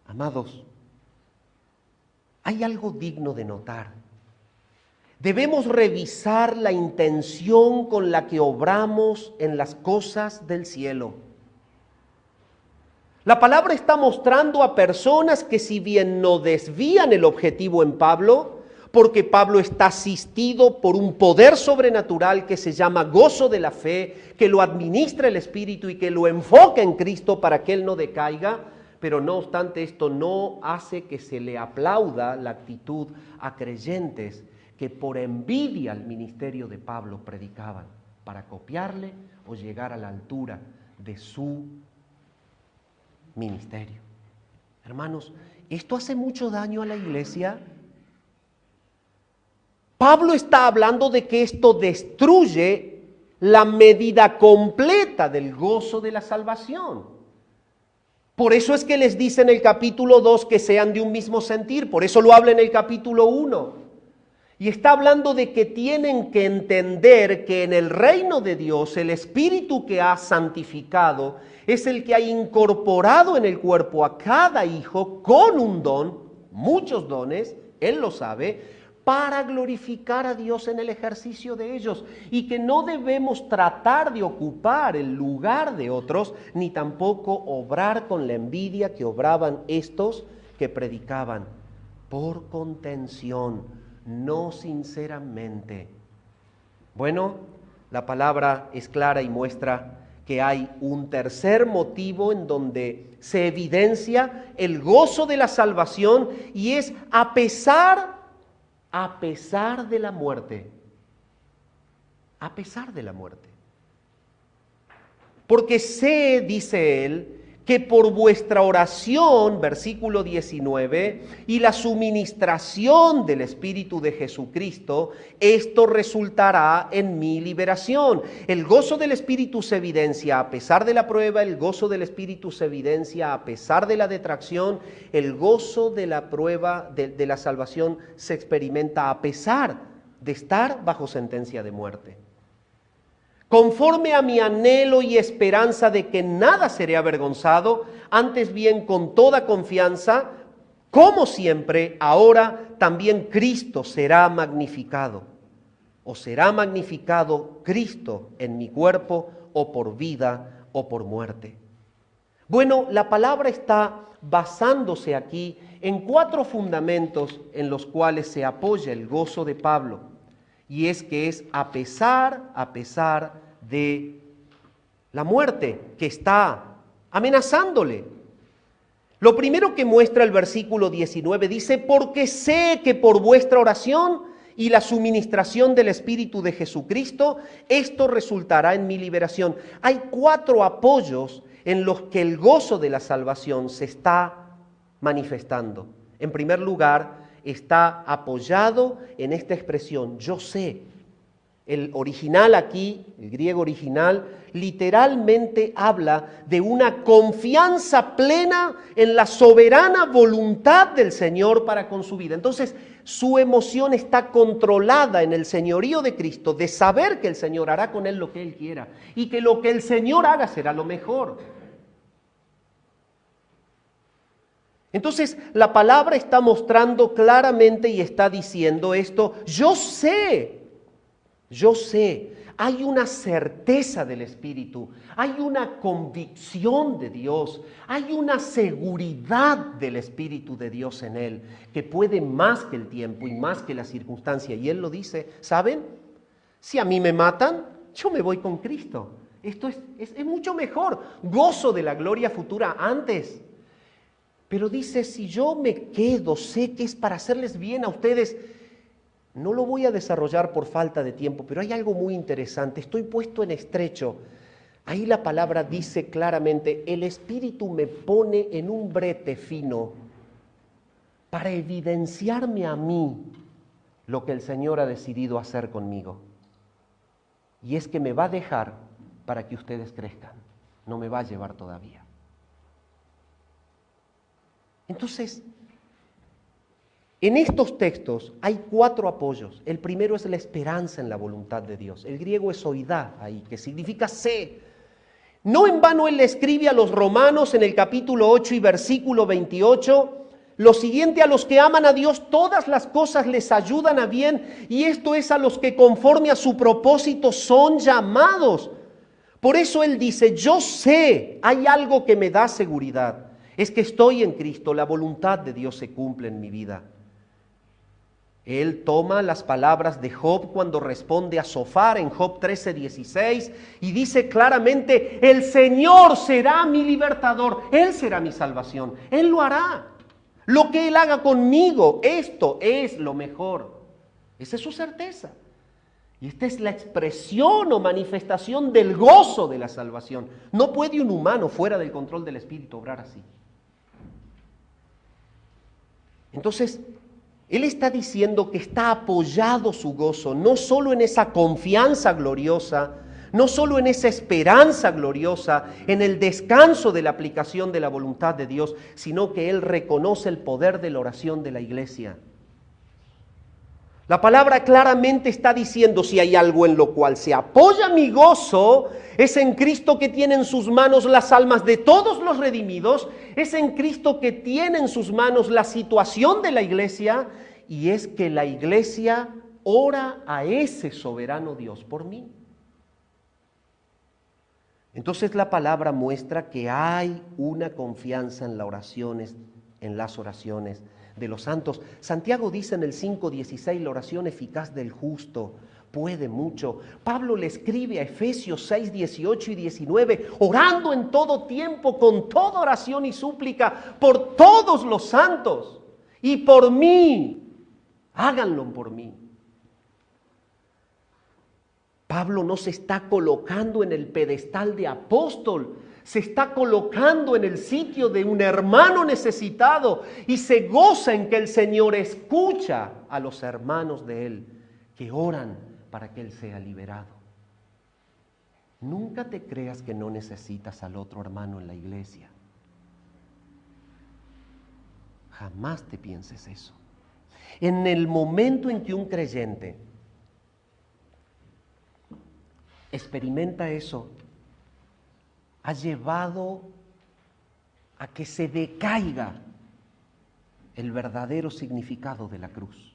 Amados, hay algo digno de notar. Debemos revisar la intención con la que obramos en las cosas del cielo. La palabra está mostrando a personas que, si bien no desvían el objetivo en Pablo, porque Pablo está asistido por un poder sobrenatural que se llama gozo de la fe, que lo administra el Espíritu y que lo enfoca en Cristo para que él no decaiga, pero no obstante esto no hace que se le aplauda la actitud a creyentes que por envidia al ministerio de Pablo predicaban para copiarle o llegar a la altura de su ministerio. Hermanos, esto hace mucho daño a la iglesia. Pablo está hablando de que esto destruye la medida completa del gozo de la salvación. Por eso es que les dice en el capítulo 2 que sean de un mismo sentir, por eso lo habla en el capítulo 1. Y está hablando de que tienen que entender que en el reino de Dios el Espíritu que ha santificado es el que ha incorporado en el cuerpo a cada hijo con un don, muchos dones, Él lo sabe, para glorificar a Dios en el ejercicio de ellos, y que no debemos tratar de ocupar el lugar de otros, ni tampoco obrar con la envidia que obraban estos que predicaban por contención, no sinceramente. Bueno, la palabra es clara y muestra que hay un tercer motivo en donde se evidencia el gozo de la salvación, y es a pesar de la muerte. A pesar de la muerte. Porque sé, dice él, que por vuestra oración, versículo 19, y la suministración del Espíritu de Jesucristo, esto resultará en mi liberación. El gozo del Espíritu se evidencia a pesar de la prueba, el gozo del Espíritu se evidencia a pesar de la detracción, el gozo de la prueba de la salvación se experimenta a pesar de estar bajo sentencia de muerte. Conforme a mi anhelo y esperanza de que nada seré avergonzado, antes bien con toda confianza, como siempre, ahora también Cristo será magnificado. O será magnificado Cristo en mi cuerpo, o por vida, o por muerte. Bueno, la palabra está basándose aquí en 4 fundamentos en los cuales se apoya el gozo de Pablo. Y es que es a pesar de la muerte que está amenazándole. Lo primero que muestra el versículo 19 dice, porque sé que por vuestra oración y la suministración del Espíritu de Jesucristo, esto resultará en mi liberación. Hay 4 apoyos en los que el gozo de la salvación se está manifestando. En primer lugar, está apoyado en esta expresión, yo sé. El original aquí, el griego original, literalmente habla de una confianza plena en la soberana voluntad del Señor para con su vida. Entonces, su emoción está controlada en el señorío de Cristo, de saber que el Señor hará con él lo que él quiera y que lo que el Señor haga será lo mejor. Entonces, la palabra está mostrando claramente y está diciendo esto, yo sé, hay una certeza del Espíritu, hay una convicción de Dios, hay una seguridad del Espíritu de Dios en él, que puede más que el tiempo y más que la circunstancia. Y él lo dice, ¿saben? Si a mí me matan, yo me voy con Cristo. Esto es mucho mejor, gozo de la gloria futura antes. Pero dice, si yo me quedo, sé que es para hacerles bien a ustedes. No lo voy a desarrollar por falta de tiempo, pero hay algo muy interesante. Estoy puesto en estrecho. Ahí la palabra dice claramente, el Espíritu me pone en un brete fino para evidenciarme a mí lo que el Señor ha decidido hacer conmigo. Y es que me va a dejar para que ustedes crezcan. No me va a llevar todavía. Entonces, en estos textos hay 4 apoyos. El primero es la esperanza en la voluntad de Dios. El griego es oidá ahí, que significa sé. No en vano él le escribe a los romanos en el capítulo 8 y versículo 28, lo siguiente: a los que aman a Dios todas las cosas les ayudan a bien, y esto es a los que conforme a su propósito son llamados. Por eso él dice, yo sé, hay algo que me da seguridad, es que estoy en Cristo, la voluntad de Dios se cumple en mi vida. Él toma las palabras de Job cuando responde a Zofar en Job 13:16 y dice claramente, el Señor será mi libertador, Él será mi salvación, Él lo hará. Lo que Él haga conmigo, esto es lo mejor. Esa es su certeza. Y esta es la expresión o manifestación del gozo de la salvación. No puede un humano fuera del control del Espíritu obrar así. Entonces, él está diciendo que está apoyado su gozo, no solo en esa confianza gloriosa, no solo en esa esperanza gloriosa, en el descanso de la aplicación de la voluntad de Dios, sino que él reconoce el poder de la oración de la iglesia. La palabra claramente está diciendo, si hay algo en lo cual se apoya mi gozo, es en Cristo que tiene en sus manos las almas de todos los redimidos, es en Cristo que tiene en sus manos la situación de la iglesia, y es que la iglesia ora a ese soberano Dios por mí. Entonces la palabra muestra que hay una confianza en las oraciones de los santos. Santiago dice en el 5:16, la oración eficaz del justo puede mucho. Pablo le escribe a Efesios 6:18 y 19, orando en todo tiempo, con toda oración y súplica, por todos los santos y por mí. Háganlo por mí. Pablo no se está colocando en el pedestal de apóstol, se está colocando en el sitio de un hermano necesitado y se goza en que el Señor escucha a los hermanos de él que oran para que él sea liberado. Nunca te creas que no necesitas al otro hermano en la iglesia. Jamás te pienses eso. En el momento en que un creyente experimenta eso, ha llevado a que se decaiga el verdadero significado de la cruz.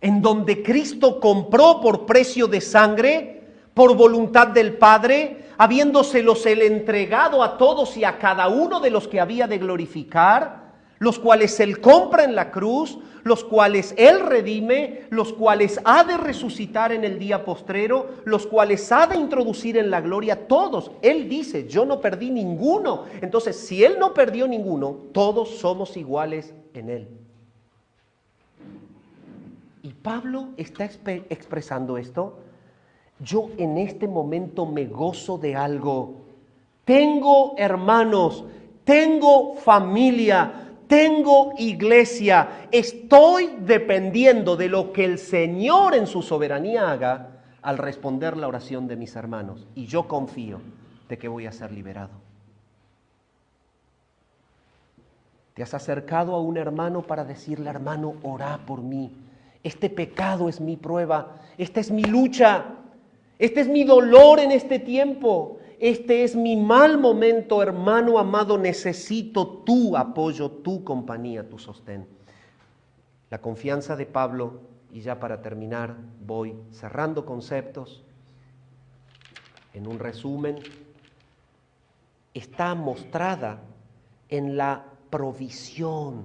En donde Cristo compró por precio de sangre, por voluntad del Padre, habiéndoselos Él entregado a todos y a cada uno de los que había de glorificar, los cuales Él compra en la cruz, los cuales Él redime, los cuales ha de resucitar en el día postrero, los cuales ha de introducir en la gloria, todos. Él dice, yo no perdí ninguno. Entonces, si Él no perdió ninguno, todos somos iguales en Él. Y Pablo está expresando esto. Yo en este momento me gozo de algo. Tengo hermanos, tengo familia, tengo iglesia, estoy dependiendo de lo que el Señor en su soberanía haga al responder la oración de mis hermanos. Y yo confío de que voy a ser liberado. ¿Te has acercado a un hermano para decirle, hermano, orá por mí? Este pecado es mi prueba, esta es mi lucha, este es mi dolor en este tiempo. Este es mi mal momento, hermano amado, necesito tu apoyo, tu compañía, tu sostén. La confianza de Pablo, y ya para terminar voy cerrando conceptos, en un resumen, está mostrada en la provisión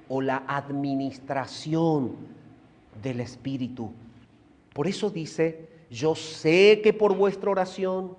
o la administración del Espíritu. Por eso dice, yo sé que por vuestra oración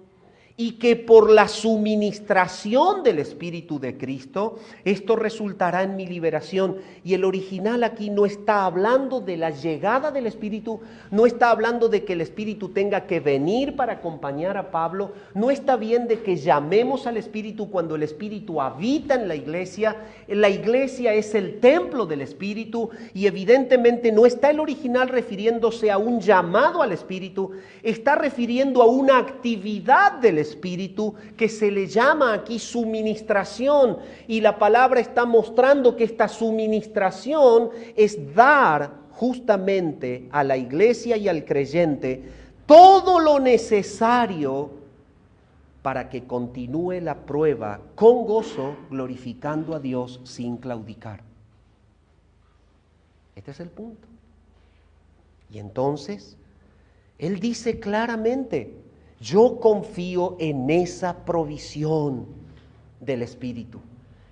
y que por la suministración del Espíritu de Cristo, esto resultará en mi liberación. Y el original aquí no está hablando de la llegada del Espíritu, no está hablando de que el Espíritu tenga que venir para acompañar a Pablo, no está bien de que llamemos al Espíritu cuando el Espíritu habita en la iglesia es el templo del Espíritu, y evidentemente no está el original refiriéndose a un llamado al Espíritu, está refiriendo a una actividad del Espíritu que se le llama aquí suministración, y la palabra está mostrando que esta suministración es dar justamente a la iglesia y al creyente todo lo necesario para que continúe la prueba con gozo, glorificando a Dios sin claudicar. Este es el punto. Y entonces, Él dice claramente: yo confío en esa provisión del Espíritu.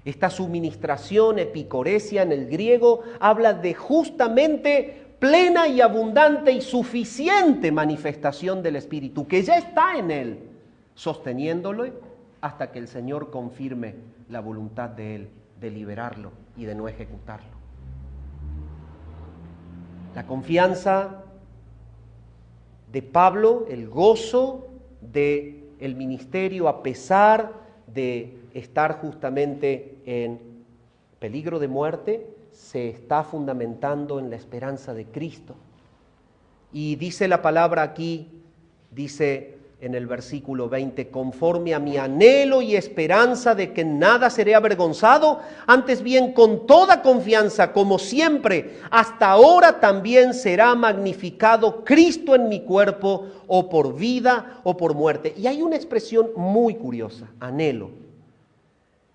Esta suministración, epicoresia en el griego, habla de justamente plena y abundante y suficiente manifestación del Espíritu, que ya está en Él, sosteniéndolo hasta que el Señor confirme la voluntad de Él de liberarlo y de no ejecutarlo. La confianza de Pablo, el gozo del ministerio a pesar de estar justamente en peligro de muerte, se está fundamentando en la esperanza de Cristo. Y dice la palabra aquí, dice en el versículo 20: conforme a mi anhelo y esperanza de que en nada seré avergonzado, antes bien con toda confianza, como siempre, hasta ahora también será magnificado Cristo en mi cuerpo, o por vida o por muerte. Y hay una expresión muy curiosa: anhelo.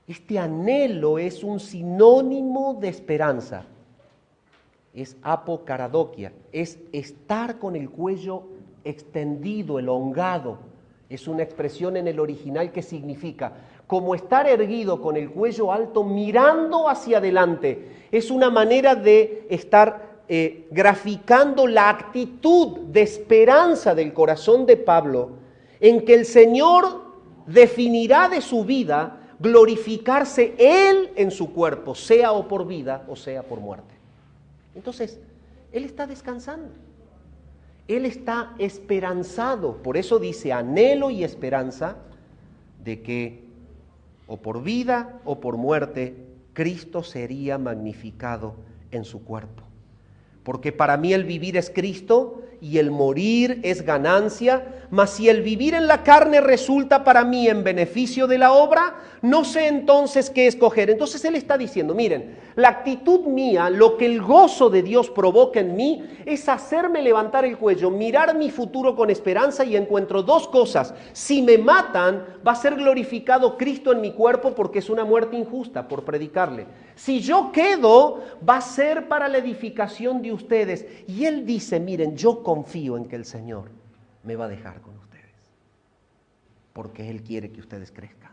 Este anhelo es un sinónimo de esperanza. Es apocaradoquia, es estar con el cuello extendido, elongado. Es una expresión en el original que significa como estar erguido con el cuello alto mirando hacia adelante. Es una manera de estar graficando la actitud de esperanza del corazón de Pablo, en que el Señor definirá de su vida glorificarse Él en su cuerpo, sea o por vida o sea por muerte. Entonces, Él está descansando. Él está esperanzado, por eso dice anhelo y esperanza de que o por vida o por muerte Cristo sería magnificado en su cuerpo. Porque para mí el vivir es Cristo y el morir es ganancia, mas si el vivir en la carne resulta para mí en beneficio de la obra, no sé entonces qué escoger. Entonces Él está diciendo, miren, la actitud mía, lo que el gozo de Dios provoca en mí, es hacerme levantar el cuello, mirar mi futuro con esperanza, y encuentro dos cosas. Si me matan, va a ser glorificado Cristo en mi cuerpo porque es una muerte injusta por predicarle. Si yo quedo, va a ser para la edificación de ustedes. Y Él dice, miren, yo confío en que el Señor me va a dejar con ustedes, porque Él quiere que ustedes crezcan.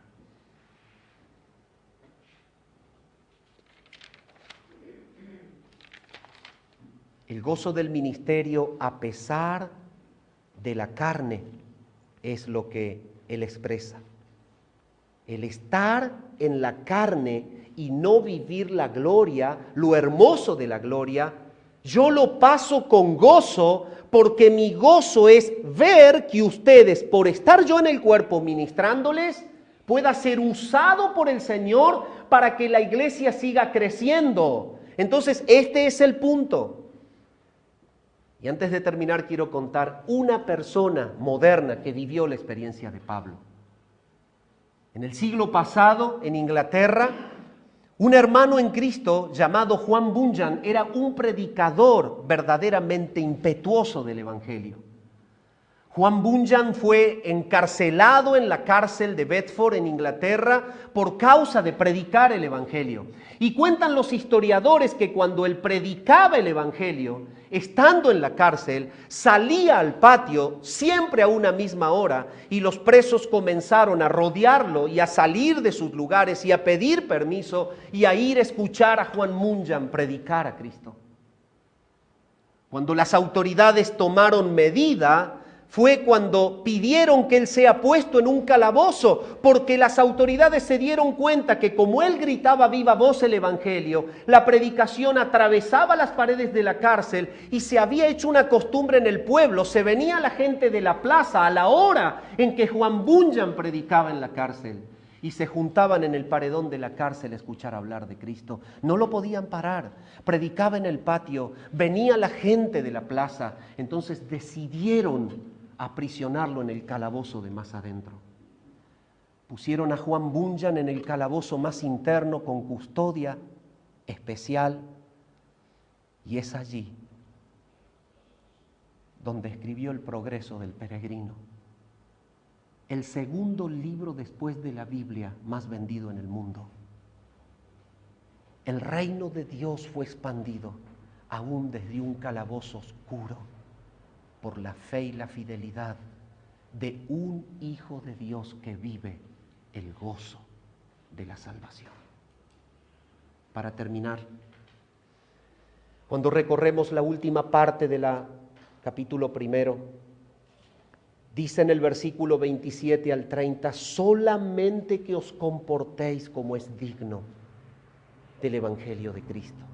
El gozo del ministerio a pesar de la carne es lo que Él expresa. El estar en la carne y no vivir la gloria, lo hermoso de la gloria, yo lo paso con gozo, porque mi gozo es ver que ustedes, por estar yo en el cuerpo ministrándoles, pueda ser usado por el Señor para que la iglesia siga creciendo. Entonces, este es el punto. Y antes de terminar, quiero contar una persona moderna que vivió la experiencia de Pablo. En el siglo pasado, en Inglaterra, un hermano en Cristo llamado Juan Bunyan era un predicador verdaderamente impetuoso del Evangelio. Juan Bunyan fue encarcelado en la cárcel de Bedford en Inglaterra por causa de predicar el Evangelio. Y cuentan los historiadores que cuando él predicaba el Evangelio, estando en la cárcel, salía al patio siempre a una misma hora, y los presos comenzaron a rodearlo y a salir de sus lugares y a pedir permiso y a ir a escuchar a Juan Bunyan predicar a Cristo. Cuando las autoridades tomaron medida, fue cuando pidieron que él sea puesto en un calabozo, porque las autoridades se dieron cuenta que como él gritaba a viva voz el evangelio, la predicación atravesaba las paredes de la cárcel y se había hecho una costumbre en el pueblo. Se venía la gente de la plaza a la hora en que Juan Bunyan predicaba en la cárcel y se juntaban en el paredón de la cárcel a escuchar hablar de Cristo. No lo podían parar, predicaba en el patio, venía la gente de la plaza, entonces decidieron aprisionarlo en el calabozo de más adentro. Pusieron a Juan Bunyan en el calabozo más interno con custodia especial y es allí donde escribió El progreso del peregrino, el segundo libro después de la Biblia más vendido en el mundo. El reino de Dios fue expandido aún desde un calabozo oscuro por la fe y la fidelidad de un Hijo de Dios que vive el gozo de la salvación. Para terminar, cuando recorremos la última parte del capítulo 1, dice en el versículo 27 al 30, solamente que os comportéis como es digno del Evangelio de Cristo,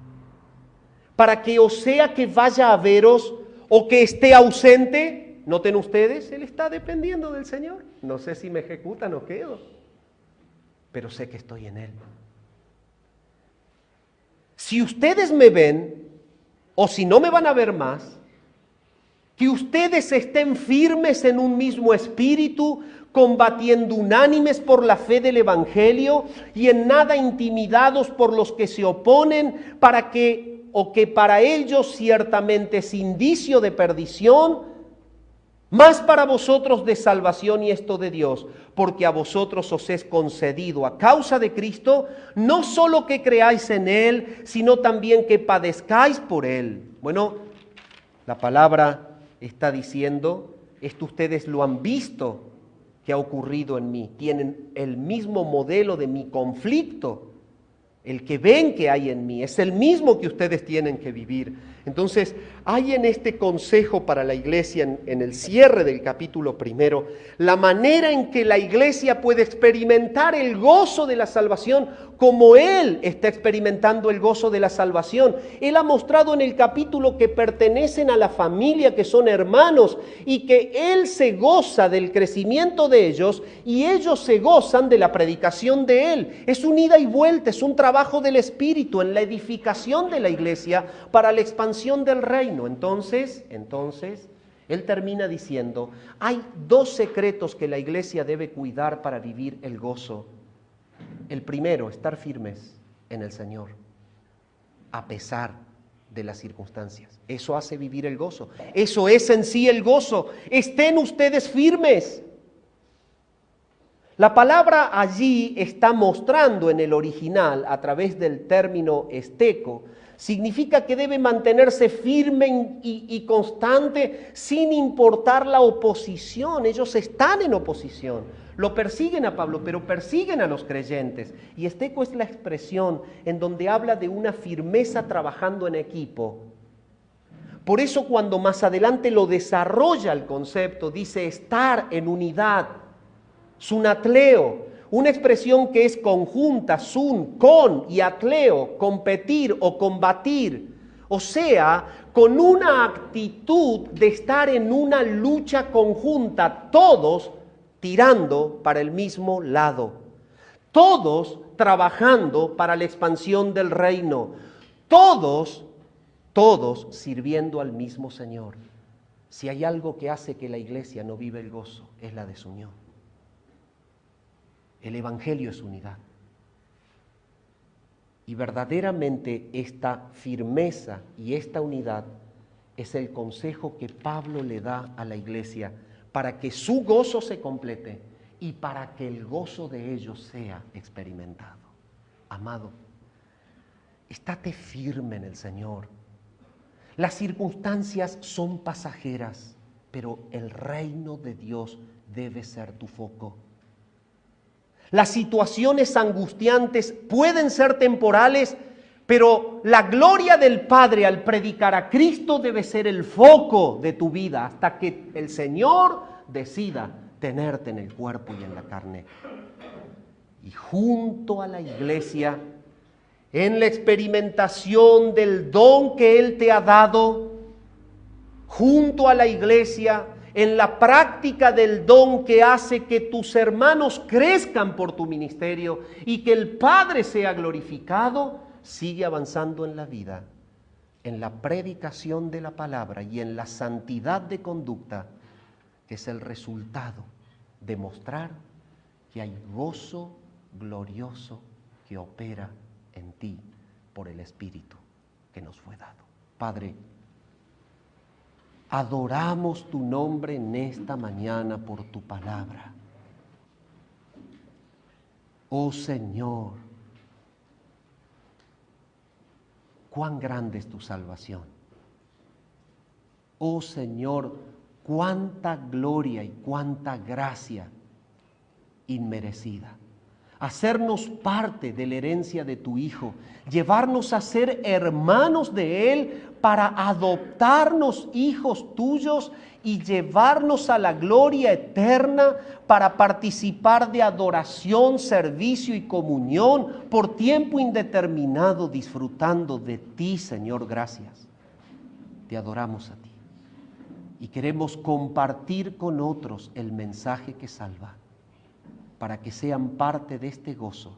para que o sea que vaya a veros o que esté ausente. Noten ustedes, él está dependiendo del Señor. No sé si me ejecutan o quedo, pero sé que estoy en Él. Si ustedes me ven, o si no me van a ver más, que ustedes estén firmes en un mismo espíritu, combatiendo unánimes por la fe del Evangelio y en nada intimidados por los que se oponen, para que para ellos ciertamente es indicio de perdición, más para vosotros de salvación, y esto de Dios, porque a vosotros os es concedido a causa de Cristo, no solo que creáis en Él, sino también que padezcáis por Él. Bueno, la palabra está diciendo, esto ustedes lo han visto que ha ocurrido en mí, tienen el mismo modelo de mi conflicto. El que ven que hay en mí es el mismo que ustedes tienen que vivir. Entonces, hay en este consejo para la iglesia, en el cierre del capítulo 1, la manera en que la iglesia puede experimentar el gozo de la salvación como Él está experimentando el gozo de la salvación. Él ha mostrado en el capítulo que pertenecen a la familia, que son hermanos, y que Él se goza del crecimiento de ellos y ellos se gozan de la predicación de Él. Es un ida y vuelta, es un trabajo del Espíritu en la edificación de la iglesia para la expansión del reino. Entonces, Él termina diciendo, hay dos secretos que la iglesia debe cuidar para vivir el gozo. El primero, estar firmes en el Señor, a pesar de las circunstancias. Eso hace vivir el gozo. Eso es en sí el gozo. Estén ustedes firmes. La palabra allí está mostrando en el original, a través del término esteco, significa que debe mantenerse firme y constante sin importar la oposición. Ellos están en oposición. Lo persiguen a Pablo, pero persiguen a los creyentes. Y esteco es la expresión en donde habla de una firmeza trabajando en equipo. Por eso cuando más adelante lo desarrolla el concepto, dice estar en unidad. Sunatleo, una expresión que es conjunta, sun, con, y atleo, competir o combatir. O sea, con una actitud de estar en una lucha conjunta, todos tirando para el mismo lado, todos trabajando para la expansión del reino, todos sirviendo al mismo Señor. Si hay algo que hace que la iglesia no vive el gozo, es la desunión. El Evangelio es unidad. Y verdaderamente esta firmeza y esta unidad es el consejo que Pablo le da a la iglesia para que su gozo se complete y para que el gozo de ellos sea experimentado. Amado, estate firme en el Señor. Las circunstancias son pasajeras, pero el reino de Dios debe ser tu foco. Las situaciones angustiantes pueden ser temporales, Pero la gloria del Padre al predicar a Cristo debe ser el foco de tu vida hasta que el Señor decida tenerte en el cuerpo y en la carne. Y junto a la iglesia, en la experimentación del don que Él te ha dado, junto a la iglesia, en la práctica del don que hace que tus hermanos crezcan por tu ministerio y que el Padre sea glorificado, sigue avanzando en la vida, en la predicación de la palabra y en la santidad de conducta, que es el resultado de mostrar que hay gozo glorioso que opera en ti por el Espíritu que nos fue dado. Padre, adoramos tu nombre en esta mañana por tu palabra. Oh Señor, cuán grande es tu salvación. Oh Señor, cuánta gloria y cuánta gracia inmerecida. Hacernos parte de la herencia de tu Hijo, llevarnos a ser hermanos de Él para adoptarnos hijos tuyos y llevarnos a la gloria eterna para participar de adoración, servicio y comunión por tiempo indeterminado, disfrutando de ti, Señor. Gracias. Te adoramos a ti y queremos compartir con otros el mensaje que salva, para que sean parte de este gozo,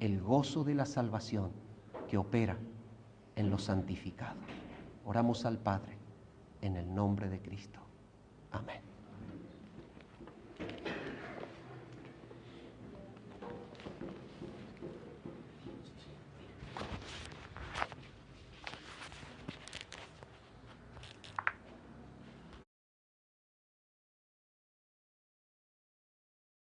el gozo de la salvación que opera en los santificados. Oramos al Padre en el nombre de Cristo. Amén.